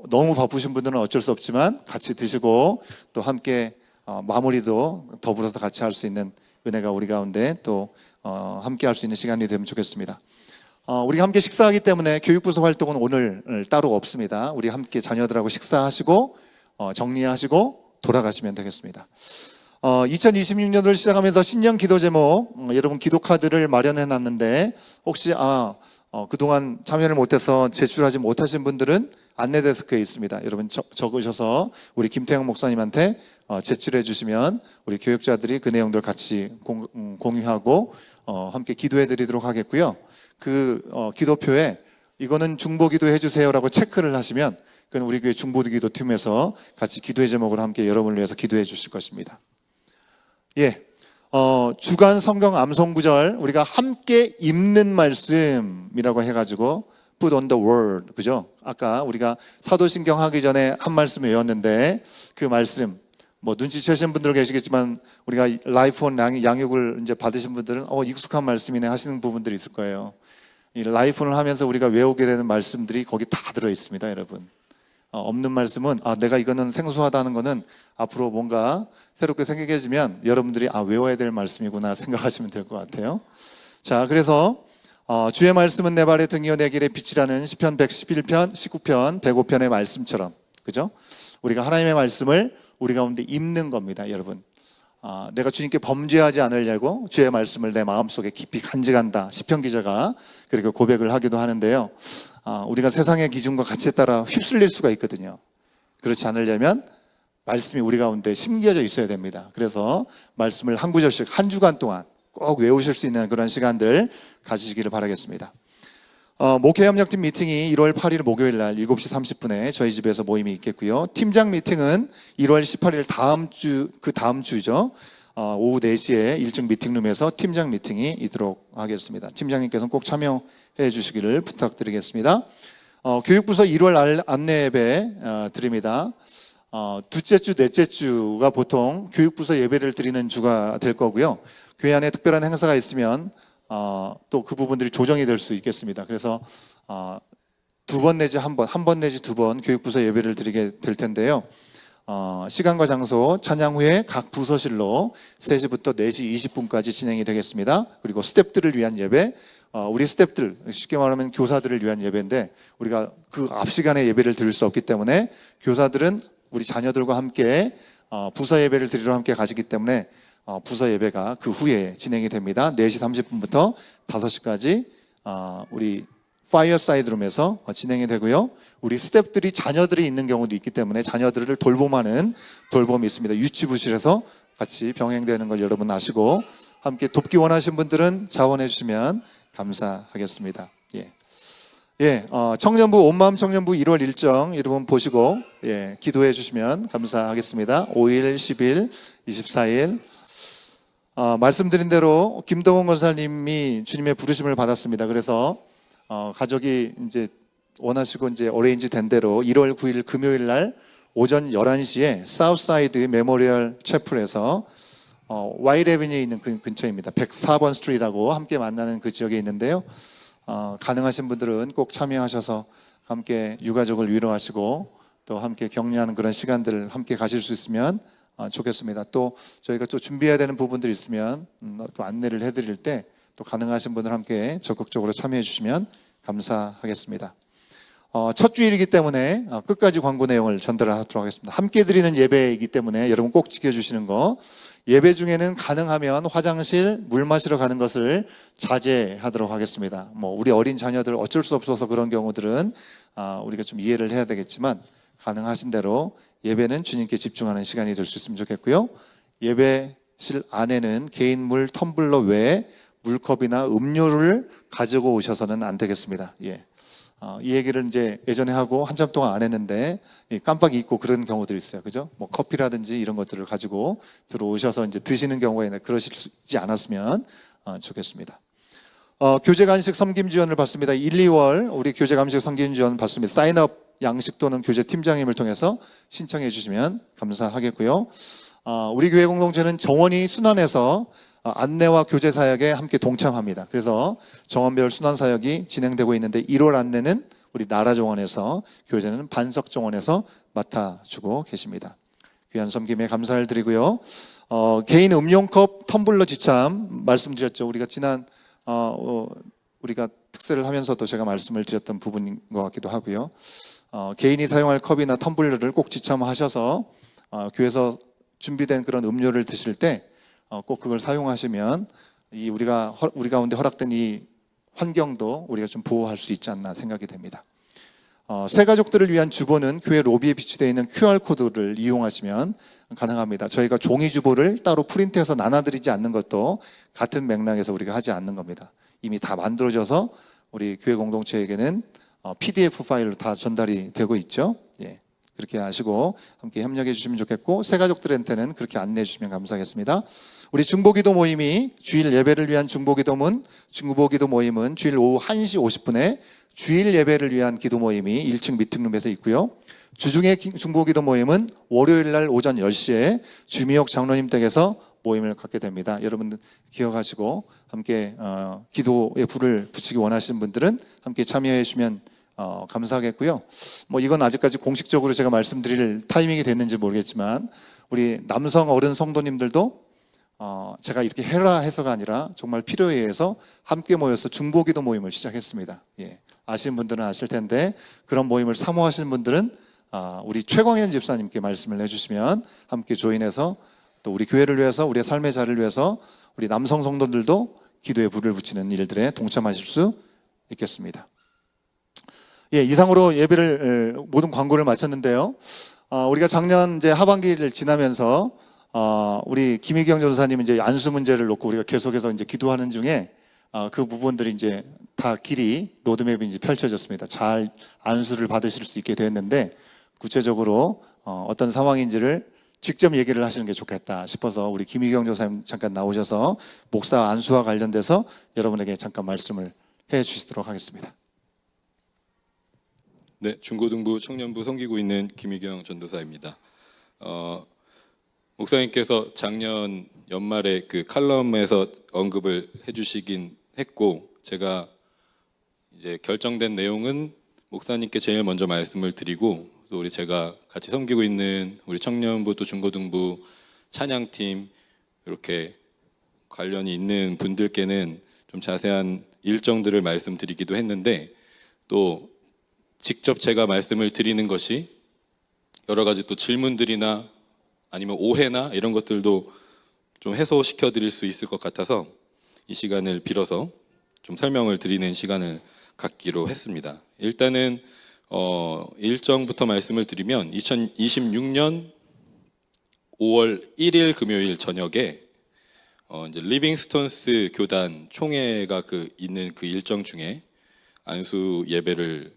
너무 바쁘신 분들은 어쩔 수 없지만 같이 드시고 또 함께 마무리도 더불어서 같이 할 수 있는 은혜가 우리 가운데 또 함께 할 수 있는 시간이 되면 좋겠습니다. 우리가 함께 식사하기 때문에 교육부서 활동은 오늘 따로 없습니다. 우리 함께 자녀들하고 식사하시고 정리하시고 돌아가시면 되겠습니다. 2026년을 시작하면서 신년 기도 제목 여러분 기도 카드를 마련해 놨는데 혹시 그동안 참여를 못해서 제출하지 못하신 분들은 안내 데스크에 있습니다. 여러분 적으셔서 우리 김태형 목사님한테 제출해 주시면 우리 교육자들이 그 내용들 같이 공유하고 함께 기도해 드리도록 하겠고요. 그 기도표에 이거는 중보기도 해주세요라고 체크를 하시면 그건 우리 교회 중보기도 팀에서 같이 기도의 제목을 함께 여러분을 위해서 기도해 주실 것입니다. 주간 성경 암송 구절 우리가 함께 읽는 말씀이라고 해가지고 put on the word, 그죠? 아까 우리가 사도신경 하기 전에 한 말씀 외웠는데 그 말씀 눈치채신 분들 계시겠지만 우리가 라이프원 양육을 이제 받으신 분들은 익숙한 말씀이네 하시는 부분들이 있을 거예요. 이 라이프원을 하면서 우리가 외우게 되는 말씀들이 거기 다 들어 있습니다, 여러분. 없는 말씀은 내가 이거는 생소하다는 거는 앞으로 뭔가 새롭게 생각해지면 여러분들이 외워야 될 말씀이구나 생각하시면 될 것 같아요. 자, 그래서 주의 말씀은 내 발의 등이요 내 길의 빛이라는 시편 111편, 19편, 105편의 말씀처럼, 그죠? 우리가 하나님의 말씀을 우리 가운데 읽는 겁니다, 여러분. 내가 주님께 범죄하지 않으려고 주의 말씀을 내 마음속에 깊이 간직한다. 시편 기자가 그렇게 고백을 하기도 하는데요. 우리가 세상의 기준과 가치에 따라 휩쓸릴 수가 있거든요. 그렇지 않으려면 말씀이 우리 가운데 심겨져 있어야 됩니다. 그래서 말씀을 한 구절씩 한 주간 동안 꼭 외우실 수 있는 그런 시간들 가지시기를 바라겠습니다. 목회협력팀 미팅이 1월 8일 목요일 날 7시 30분에 저희 집에서 모임이 있겠고요. 팀장 미팅은 1월 18일 다음 주죠. 오후 4시에 1층 미팅룸에서 팀장 미팅이 있도록 하겠습니다. 팀장님께서는 꼭 참여해 주시기를 부탁드리겠습니다. 교육부서 1월 안내 예배 드립니다. 둘째 주, 넷째 주가 보통 교육부서 예배를 드리는 주가 될 거고요. 교회 안에 특별한 행사가 있으면 또 그 부분들이 조정이 될 수 있겠습니다. 그래서 2번 내지 한 번 내지 2번 교육부서 예배를 드리게 될 텐데요. 시간과 장소 찬양 후에 각 부서실로 3시부터 4시 20분까지 진행이 되겠습니다. 그리고 스태프들을 위한 예배, 우리 스태프들, 쉽게 말하면 교사들을 위한 예배인데 우리가 그 앞 시간에 예배를 드릴 수 없기 때문에 교사들은 우리 자녀들과 함께 부서 예배를 드리러 함께 가시기 때문에 부서 예배가 그 후에 진행이 됩니다. 4시 30분부터 5시까지 우리 파이어사이드 룸에서 진행이 되고요. 우리 스태프들이 자녀들이 있는 경우도 있기 때문에 자녀들을 돌봄하는 돌봄이 있습니다. 유치부실에서 같이 병행되는 걸 여러분 아시고 함께 돕기 원하시는 분들은 자원해 주시면 감사하겠습니다. 청년부 온마음 청년부 1월 일정 여러분 보시고 기도해 주시면 감사하겠습니다. 5일, 10일, 24일 말씀드린 대로 김동원 권사님이 주님의 부르심을 받았습니다. 그래서 가족이 이제 원하시고 이제 어레인지 된 대로 1월 9일 금요일 날 오전 11시에 사우스사이드 메모리얼 채플에서 와일 애비뉴에 있는 그 근처입니다. 104번 스트리트하고 함께 만나는 그 지역에 있는데요. 가능하신 분들은 꼭 참여하셔서 함께 유가족을 위로하시고 또 함께 격려하는 그런 시간들 함께 가실 수 있으면 좋겠습니다. 또 저희가 또 준비해야 되는 부분들이 있으면 또 안내를 해드릴 때 또 가능하신 분들 함께 적극적으로 참여해 주시면 감사하겠습니다. 첫 주일이기 때문에 끝까지 광고 내용을 전달하도록 하겠습니다. 함께 드리는 예배이기 때문에 여러분 꼭 지켜주시는 거. 예배 중에는 가능하면 화장실, 물 마시러 가는 것을 자제하도록 하겠습니다. 우리 어린 자녀들 어쩔 수 없어서 그런 경우들은 우리가 좀 이해를 해야 되겠지만 가능하신 대로 예배는 주님께 집중하는 시간이 될 수 있으면 좋겠고요. 예배실 안에는 개인 물 텀블러 외에 물컵이나 음료를 가지고 오셔서는 안 되겠습니다. 이 얘기를 이제 예전에 하고 한참 동안 안 했는데 깜빡 잊고 그런 경우들이 있어요. 그죠? 뭐 커피라든지 이런 것들을 가지고 들어오셔서 이제 드시는 경우가 있는데 그러시지 않았으면 좋겠습니다. 교재 간식 섬김 지원을 받습니다. 1, 2월 우리 교재 간식 섬김 지원 받습니다. 사인업 양식 또는 교재 팀장님을 통해서 신청해 주시면 감사하겠고요. 우리 교회 공동체는 정원이 순환해서 안내와 교재 사역에 함께 동참합니다. 그래서 정원별 순환 사역이 진행되고 있는데 1월 안내는 우리 나라정원에서, 교재는 반석정원에서 맡아주고 계십니다. 귀한 섬김에 감사를 드리고요. 개인 음용컵 텀블러 지참 말씀드렸죠. 우리가 지난 우리가 특세를 하면서도 제가 말씀을 드렸던 부분인 것 같기도 하고요. 개인이 사용할 컵이나 텀블러를 꼭 지참하셔서 교회에서 준비된 그런 음료를 드실 때 꼭 그걸 사용하시면 우리 가운데 허락된 이 환경도 우리가 좀 보호할 수 있지 않나 생각이 됩니다. 새 가족들을 위한 주보는 교회 로비에 비치되어 있는 QR코드를 이용하시면 가능합니다. 저희가 종이 주보를 따로 프린트해서 나눠드리지 않는 것도 같은 맥락에서 우리가 하지 않는 겁니다. 이미 다 만들어져서 우리 교회 공동체에게는 PDF 파일로 다 전달이 되고 있죠. 예, 그렇게 하시고 함께 협력해 주시면 좋겠고, 새 가족들한테는 그렇게 안내해 주시면 감사하겠습니다. 우리 중보기도 모임이 주일 예배를 위한 중보기도 모임은 주일 오후 1시 50분에 주일 예배를 위한 기도 모임이 1층 미팅룸에서 있고요. 주중의 중보기도 모임은 월요일 날 오전 10시에 주미옥 장로님 댁에서 모임을 갖게 됩니다. 여러분들 기억하시고 함께 기도의 불을 붙이기 원하시는 분들은 함께 참여해 주시면 감사하겠고요. 뭐 이건 아직까지 공식적으로 제가 말씀드릴 타이밍이 됐는지 모르겠지만 우리 남성 어른 성도님들도 제가 이렇게 해라 해서가 아니라 정말 필요에 의해서 함께 모여서 중보기도 모임을 시작했습니다. 예, 아시는 분들은 아실 텐데 그런 모임을 사모하시는 분들은 우리 최광현 집사님께 말씀을 해주시면 함께 조인해서 또 우리 교회를 위해서, 우리의 삶의 자리를 위해서 우리 남성 성도들도 기도에 불을 붙이는 일들에 동참하실 수 있겠습니다. 예, 이상으로 예배를 모든 광고를 마쳤는데요. 우리가 작년 이제 하반기를 지나면서 우리 김희경 전사님 이제 안수 문제를 놓고 우리가 계속해서 이제 기도하는 중에 그 부분들이 이제 다 길이 로드맵이 이제 펼쳐졌습니다. 잘 안수를 받으실 수 있게 됐는데 구체적으로 어떤 상황인지를 직접 얘기를 하시는 게 좋겠다 싶어서 우리 김희경 전사님 잠깐 나오셔서 목사 안수와 관련돼서 여러분에게 잠깐 말씀을 해 주시도록 하겠습니다. 네, 중고등부 청년부 섬기고 있는 김희경 전도사입니다. 목사님께서 작년 연말에 그 칼럼에서 언급을 해주시긴 했고, 제가 이제 결정된 내용은 목사님께 제일 먼저 말씀을 드리고, 또 우리 제가 같이 섬기고 있는 우리 청년부 또 중고등부 찬양팀 이렇게 관련이 있는 분들께는 좀 자세한 일정들을 말씀드리기도 했는데, 또 직접 제가 말씀을 드리는 것이 여러 가지 또 질문들이나 아니면 오해나 이런 것들도 좀 해소시켜 드릴 수 있을 것 같아서 이 시간을 빌어서 좀 설명을 드리는 시간을 갖기로 했습니다. 일단은 일정부터 말씀을 드리면 2026년 5월 1일 금요일 저녁에 이제 리빙스톤스 교단 총회가 있는 그 일정 중에 안수 예배를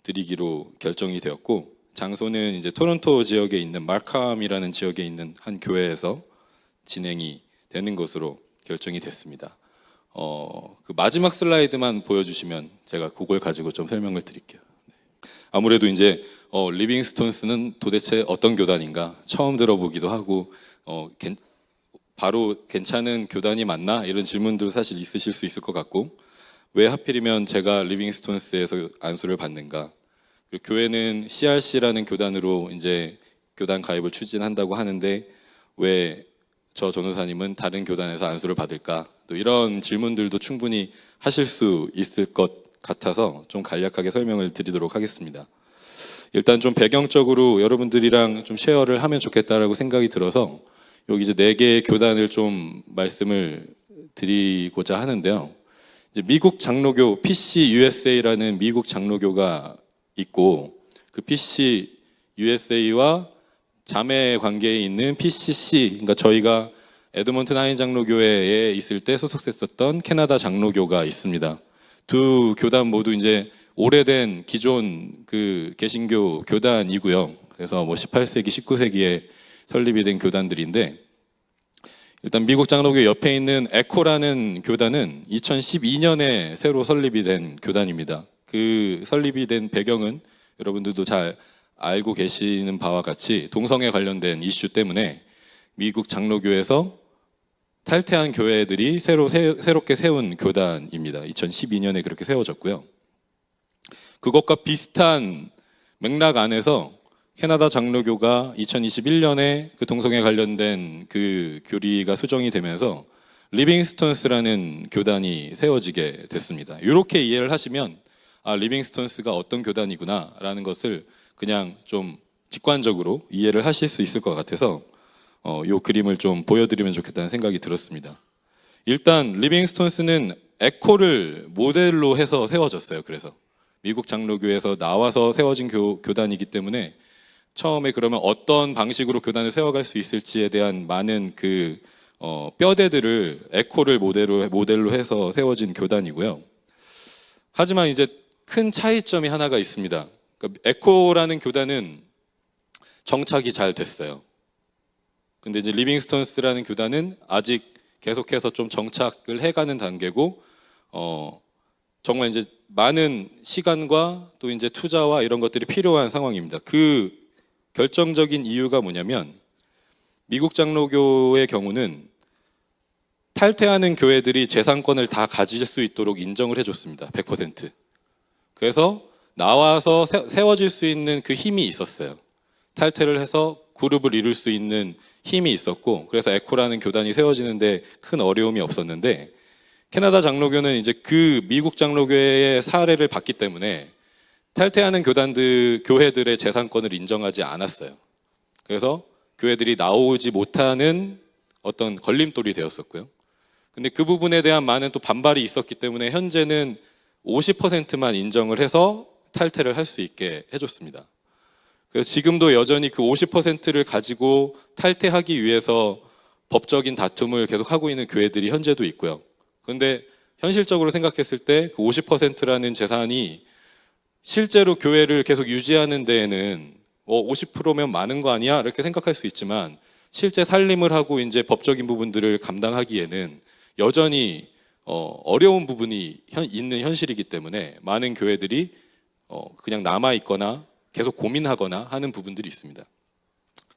드리기로 결정이 되었고, 장소는 이제 토론토 지역에 있는 마캄이라는 지역에 있는 한 교회에서 진행이 되는 것으로 결정이 됐습니다. 그 마지막 슬라이드만 보여주시면 제가 그걸 가지고 좀 설명을 드릴게요. 아무래도 이제 리빙스톤스는 도대체 어떤 교단인가 처음 들어보기도 하고 바로 괜찮은 교단이 맞나 이런 질문도 사실 있으실 수 있을 것 같고, 왜 하필이면 제가 리빙스톤스에서 안수를 받는가? 그리고 교회는 CRC라는 교단으로 이제 교단 가입을 추진한다고 하는데 왜 저 전도사님은 다른 교단에서 안수를 받을까? 또 이런 질문들도 충분히 하실 수 있을 것 같아서 좀 간략하게 설명을 드리도록 하겠습니다. 일단 좀 배경적으로 여러분들이랑 좀 쉐어를 하면 좋겠다라고 생각이 들어서 여기 이제 4개의 교단을 좀 말씀을 드리고자 하는데요. 이제 미국 장로교 PCUSA라는 미국 장로교가 있고, 그 PCUSA와 자매 관계에 있는 PCC, 그러니까 저희가 에드먼튼 하인 장로교회에 있을 때 소속했었던 캐나다 장로교가 있습니다. 두 교단 모두 이제 오래된 기존 그 개신교 교단이고요. 그래서 뭐 18세기, 19세기에 설립이 된 교단들인데, 일단 미국 장로교 옆에 있는 에코라는 교단은 2012년에 새로 설립이 된 교단입니다. 그 설립이 된 배경은 여러분들도 잘 알고 계시는 바와 같이 동성애 관련된 이슈 때문에 미국 장로교에서 탈퇴한 교회들이 새롭게 세운 교단입니다. 2012년에 그렇게 세워졌고요. 그것과 비슷한 맥락 안에서 캐나다 장로교가 2021년에 그 동성애 관련된 그 교리가 수정이 되면서 리빙스톤스라는 교단이 세워지게 됐습니다. 이렇게 이해를 하시면 리빙스톤스가 어떤 교단이구나라는 것을 그냥 좀 직관적으로 이해를 하실 수 있을 것 같아서 이 그림을 좀 보여드리면 좋겠다는 생각이 들었습니다. 일단 리빙스톤스는 에코를 모델로 해서 세워졌어요. 그래서 미국 장로교에서 나와서 세워진 교단이기 때문에 처음에 그러면 어떤 방식으로 교단을 세워갈 수 있을지에 대한 많은 그 뼈대들을 에코를 모델로 해서 세워진 교단이고요. 하지만 이제 큰 차이점이 하나가 있습니다. 그러니까 에코라는 교단은 정착이 잘 됐어요. 근데 이제 리빙스톤스라는 교단은 아직 계속해서 좀 정착을 해가는 단계고, 정말 이제 많은 시간과 또 이제 투자와 이런 것들이 필요한 상황입니다. 그 결정적인 이유가 뭐냐면 미국 장로교의 경우는 탈퇴하는 교회들이 재산권을 다 가질 수 있도록 인정을 해줬습니다. 100%. 그래서 나와서 세워질 수 있는 그 힘이 있었어요. 탈퇴를 해서 그룹을 이룰 수 있는 힘이 있었고, 그래서 에코라는 교단이 세워지는데 큰 어려움이 없었는데, 캐나다 장로교는 이제 그 미국 장로교의 사례를 봤기 때문에 탈퇴하는 교회들의 재산권을 인정하지 않았어요. 그래서 교회들이 나오지 못하는 어떤 걸림돌이 되었었고요. 근데 그 부분에 대한 많은 또 반발이 있었기 때문에 현재는 50%만 인정을 해서 탈퇴를 할 수 있게 해줬습니다. 그래서 지금도 여전히 그 50%를 가지고 탈퇴하기 위해서 법적인 다툼을 계속하고 있는 교회들이 현재도 있고요. 그런데 현실적으로 생각했을 때 그 50%라는 재산이 실제로 교회를 계속 유지하는 데에는 50%면 많은 거 아니야? 이렇게 생각할 수 있지만 실제 살림을 하고 이제 법적인 부분들을 감당하기에는 여전히 어려운 부분이 있는 현실이기 때문에 많은 교회들이 그냥 남아있거나 계속 고민하거나 하는 부분들이 있습니다.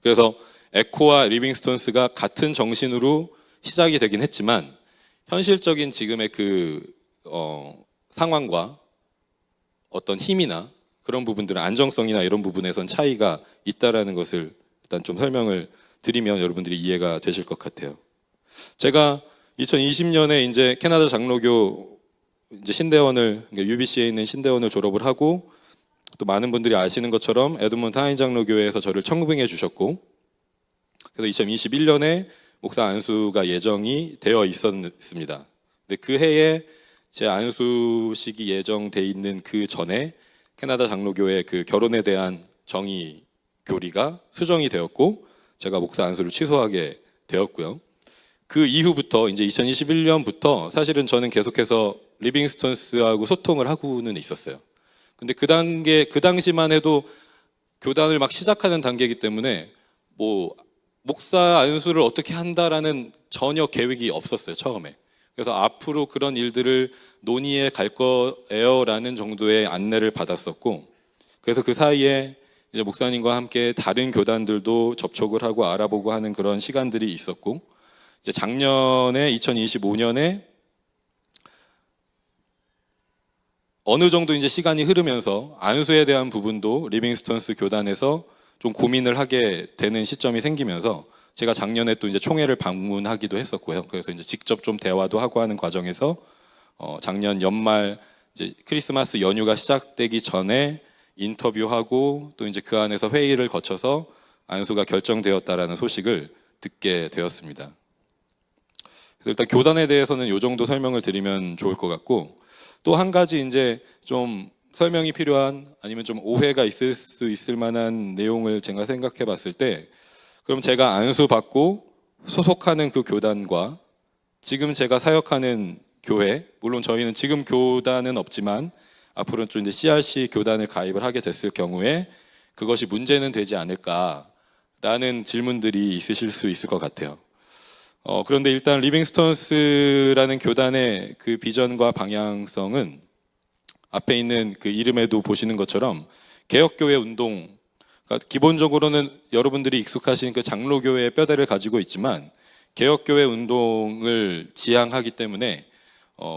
그래서 에코와 리빙스톤스가 같은 정신으로 시작이 되긴 했지만 현실적인 지금의 그 상황과 어떤 힘이나 그런 부분들은 안정성이나 이런 부분에선 차이가 있다라는 것을 일단 좀 설명을 드리면 여러분들이 이해가 되실 것 같아요. 제가 2020년에 이제 캐나다 장로교 이제 신대원을, 그러니까 UBC에 있는 신대원을 졸업을 하고, 또 많은 분들이 아시는 것처럼 에드먼트 하인 장로교회에서 저를 청빙해 주셨고, 그래서 2021년에 목사 안수가 예정이 되어 있었습니다. 근데 그 해에 제 안수식이 예정돼 있는 그 전에 캐나다 장로교회 그 결혼에 대한 정의 교리가 수정이 되었고, 제가 목사 안수를 취소하게 되었고요. 그 이후부터 이제 2021년부터 사실은 저는 계속해서 리빙스톤스하고 소통을 하고는 있었어요. 근데 그 당시만 해도 교단을 막 시작하는 단계이기 때문에 뭐 목사 안수를 어떻게 한다라는 전혀 계획이 없었어요, 처음에. 그래서 앞으로 그런 일들을 논의해 갈 거예요라는 정도의 안내를 받았었고, 그래서 그 사이에 이제 목사님과 함께 다른 교단들도 접촉을 하고 알아보고 하는 그런 시간들이 있었고, 이제 작년에 2025년에 어느 정도 이제 시간이 흐르면서 안수에 대한 부분도 리빙스톤스 교단에서 좀 고민을 하게 되는 시점이 생기면서 제가 작년에 또 이제 총회를 방문하기도 했었고요. 그래서 이제 직접 좀 대화도 하고 하는 과정에서 작년 연말 이제 크리스마스 연휴가 시작되기 전에 인터뷰하고 또 이제 그 안에서 회의를 거쳐서 안수가 결정되었다라는 소식을 듣게 되었습니다. 그래서 일단 교단에 대해서는 이 정도 설명을 드리면 좋을 것 같고, 또 한 가지 이제 좀 설명이 필요한 아니면 좀 오해가 있을 수 있을 만한 내용을 제가 생각해 봤을 때, 그럼 제가 안수 받고 소속하는 그 교단과 지금 제가 사역하는 교회, 물론 저희는 지금 교단은 없지만 앞으로는 좀 이제 CRC 교단을 가입을 하게 됐을 경우에 그것이 문제는 되지 않을까라는 질문들이 있으실 수 있을 것 같아요. 그런데 일단 리빙스톤스라는 교단의 그 비전과 방향성은 앞에 있는 그 이름에도 보시는 것처럼 개혁교회 운동, 그러니까 기본적으로는 여러분들이 익숙하신 그 장로교회의 뼈대를 가지고 있지만 개혁교회 운동을 지향하기 때문에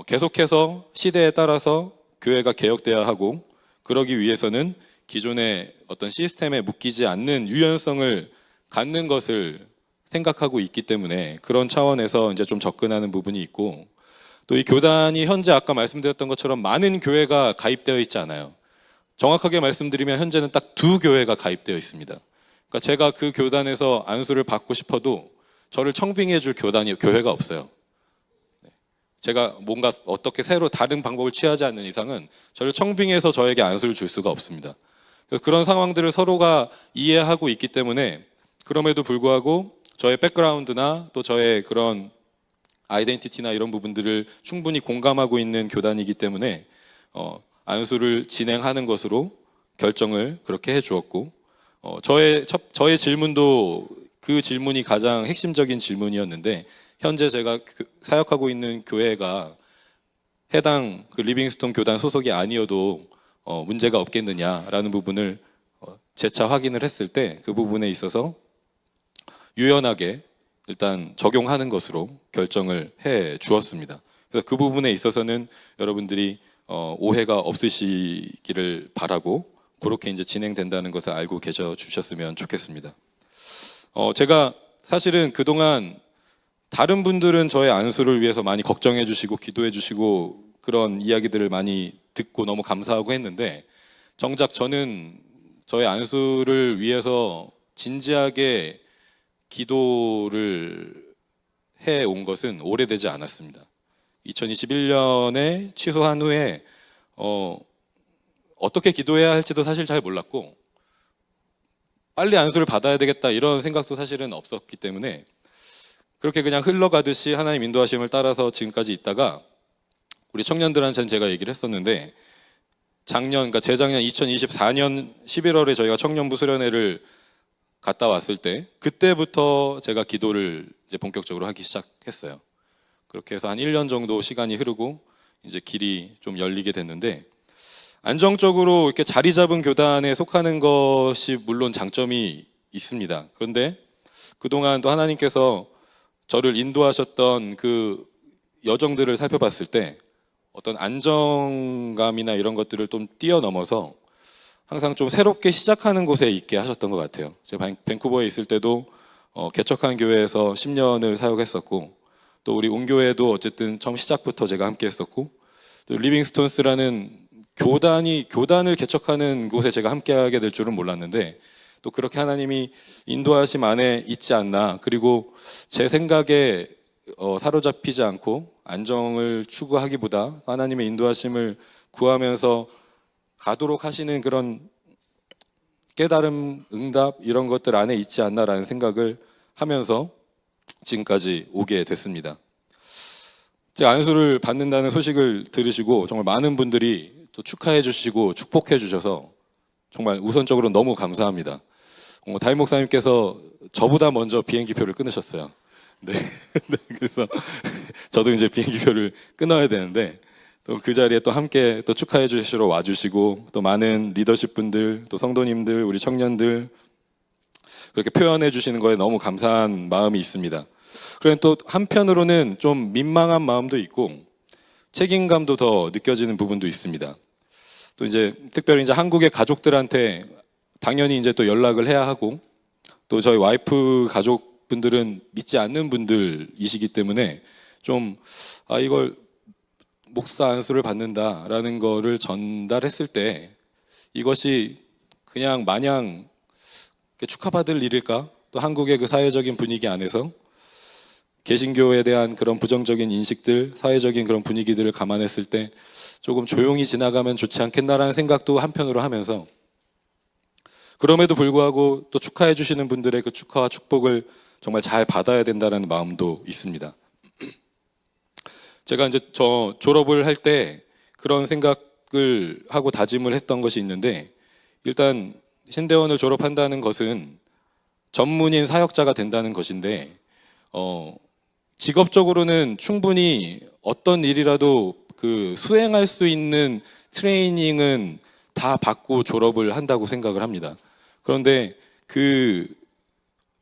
계속해서 시대에 따라서 교회가 개혁돼야 하고, 그러기 위해서는 기존의 어떤 시스템에 묶이지 않는 유연성을 갖는 것을 생각하고 있기 때문에 그런 차원에서 이제 좀 접근하는 부분이 있고, 또 이 교단이 현재 아까 말씀드렸던 것처럼 많은 교회가 가입되어 있지 않아요. 정확하게 말씀드리면 현재는 딱 2교회가 가입되어 있습니다. 그러니까 제가 그 교단에서 안수를 받고 싶어도 저를 청빙해 줄 교회가 없어요. 제가 뭔가 어떻게 새로 다른 방법을 취하지 않는 이상은 저를 청빙해서 저에게 안수를 줄 수가 없습니다. 그런 상황들을 서로가 이해하고 있기 때문에 그럼에도 불구하고 저의 백그라운드나 또 저의 그런 아이덴티티나 이런 부분들을 충분히 공감하고 있는 교단이기 때문에 안수를 진행하는 것으로 결정을 그렇게 해 주었고, 저의 질문도 그 질문이 가장 핵심적인 질문이었는데, 현재 제가 사역하고 있는 교회가 해당 그 리빙스톤 교단 소속이 아니어도 문제가 없겠느냐라는 부분을 재차 확인을 했을 때 그 부분에 있어서 유연하게 일단 적용하는 것으로 결정을 해 주었습니다. 그래서 그 부분에 있어서는 여러분들이 오해가 없으시기를 바라고, 그렇게 이제 진행된다는 것을 알고 계셔 주셨으면 좋겠습니다. 제가 사실은 그동안 다른 분들은 저의 안수를 위해서 많이 걱정해 주시고 기도해 주시고 그런 이야기들을 많이 듣고 너무 감사하고 했는데, 정작 저는 저의 안수를 위해서 진지하게 기도를 해온 것은 오래되지 않았습니다. 2021년에 취소한 후에 어떻게 기도해야 할지도 사실 잘 몰랐고, 빨리 안수를 받아야 되겠다 이런 생각도 사실은 없었기 때문에 그렇게 그냥 흘러가듯이 하나님 인도하심을 따라서 지금까지 있다가, 우리 청년들한테는 제가 얘기를 했었는데, 그러니까 재작년 2024년 11월에 저희가 청년부 수련회를 갔다 왔을 때 그때부터 제가 기도를 이제 본격적으로 하기 시작했어요. 그렇게 해서 한 1년 정도 시간이 흐르고 이제 길이 좀 열리게 됐는데, 안정적으로 이렇게 자리 잡은 교단에 속하는 것이 물론 장점이 있습니다. 그런데 그동안 또 하나님께서 저를 인도하셨던 그 여정들을 살펴봤을 때 어떤 안정감이나 이런 것들을 좀 뛰어넘어서 항상 좀 새롭게 시작하는 곳에 있게 하셨던 것 같아요. 제가 밴쿠버에 있을 때도 개척한 교회에서 10년을 사역했었고, 또 우리 온교회도 어쨌든 처음 시작부터 제가 함께 했었고, 또 리빙스톤스라는 교단을 개척하는 곳에 제가 함께하게 될 줄은 몰랐는데, 또 그렇게 하나님이 인도하심 안에 있지 않나, 그리고 제 생각에 사로잡히지 않고 안정을 추구하기보다 하나님의 인도하심을 구하면서 가도록 하시는 그런 깨달음, 응답 이런 것들 안에 있지 않나라는 생각을 하면서 지금까지 오게 됐습니다. 제가 안수를 받는다는 소식을 들으시고 정말 많은 분들이 또 축하해 주시고 축복해 주셔서 정말 우선적으로 너무 감사합니다. 다임 목사님께서 저보다 먼저 비행기표를 끊으셨어요. 네. 그래서 저도 이제 비행기표를 끊어야 되는데, 또 그 자리에 또 함께 또 축하해 주시러 와주시고, 또 많은 리더십 분들, 또 성도님들, 우리 청년들 그렇게 표현해 주시는 거에 너무 감사한 마음이 있습니다. 그런데 또 한편으로는 좀 민망한 마음도 있고 책임감도 더 느껴지는 부분도 있습니다. 또 이제 특별히 이제 한국의 가족들한테 당연히 이제 또 연락을 해야 하고, 또 저희 와이프 가족분들은 믿지 않는 분들이시기 때문에 좀 이걸 목사 안수를 받는다라는 거를 전달했을 때 이것이 그냥 마냥 축하받을 일일까? 또 한국의 그 사회적인 분위기 안에서 개신교에 대한 그런 부정적인 인식들, 사회적인 그런 분위기들을 감안했을 때 조금 조용히 지나가면 좋지 않겠나라는 생각도 한편으로 하면서, 그럼에도 불구하고 또 축하해 주시는 분들의 그 축하와 축복을 정말 잘 받아야 된다는 마음도 있습니다. 제가 이제 저 졸업을 할 때 그런 생각을 하고 다짐을 했던 것이 있는데, 일단 신대원을 졸업한다는 것은 전문인 사역자가 된다는 것인데, 직업적으로는 충분히 어떤 일이라도 그 수행할 수 있는 트레이닝은 다 받고 졸업을 한다고 생각을 합니다. 그런데 그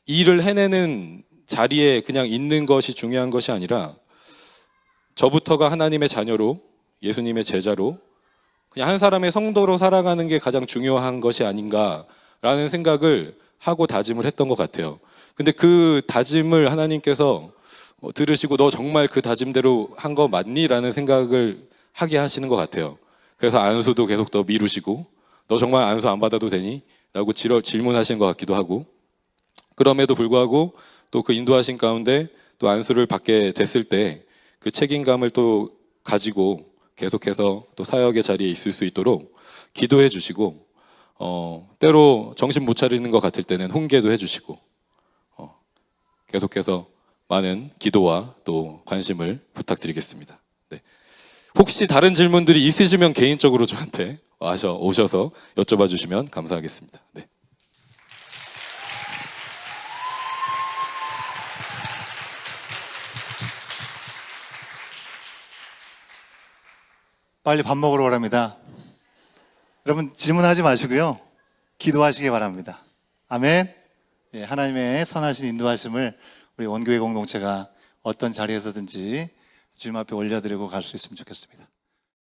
일을 해내는 자리에 그냥 있는 것이 중요한 것이 아니라, 저부터가 하나님의 자녀로, 예수님의 제자로, 그냥 한 사람의 성도로 살아가는 게 가장 중요한 것이 아닌가라는 생각을 하고 다짐을 했던 것 같아요. 근데 그 다짐을 하나님께서 들으시고 너 정말 그 다짐대로 한 거 맞니? 라는 생각을 하게 하시는 것 같아요. 그래서 안수도 계속 더 미루시고 너 정말 안수 안 받아도 되니? 라고 질문하시는 것 같기도 하고, 그럼에도 불구하고 또 그 인도하신 가운데 또 안수를 받게 됐을 때 그 책임감을 또 가지고 계속해서 또 사역의 자리에 있을 수 있도록 기도해 주시고, 때로 정신 못 차리는 것 같을 때는 훈계도 해 주시고, 계속해서 많은 기도와 또 관심을 부탁드리겠습니다. 네. 혹시 다른 질문들이 있으시면 개인적으로 저한테 오셔서 여쭤봐 주시면 감사하겠습니다. 네. 빨리 밥 먹으러 오랍니다. 여러분 질문하지 마시고요. 기도하시기 바랍니다. 아멘. 예, 하나님의 선하신 인도하심을 우리 원교회 공동체가 어떤 자리에서든지 주님 앞에 올려드리고 갈 수 있으면 좋겠습니다.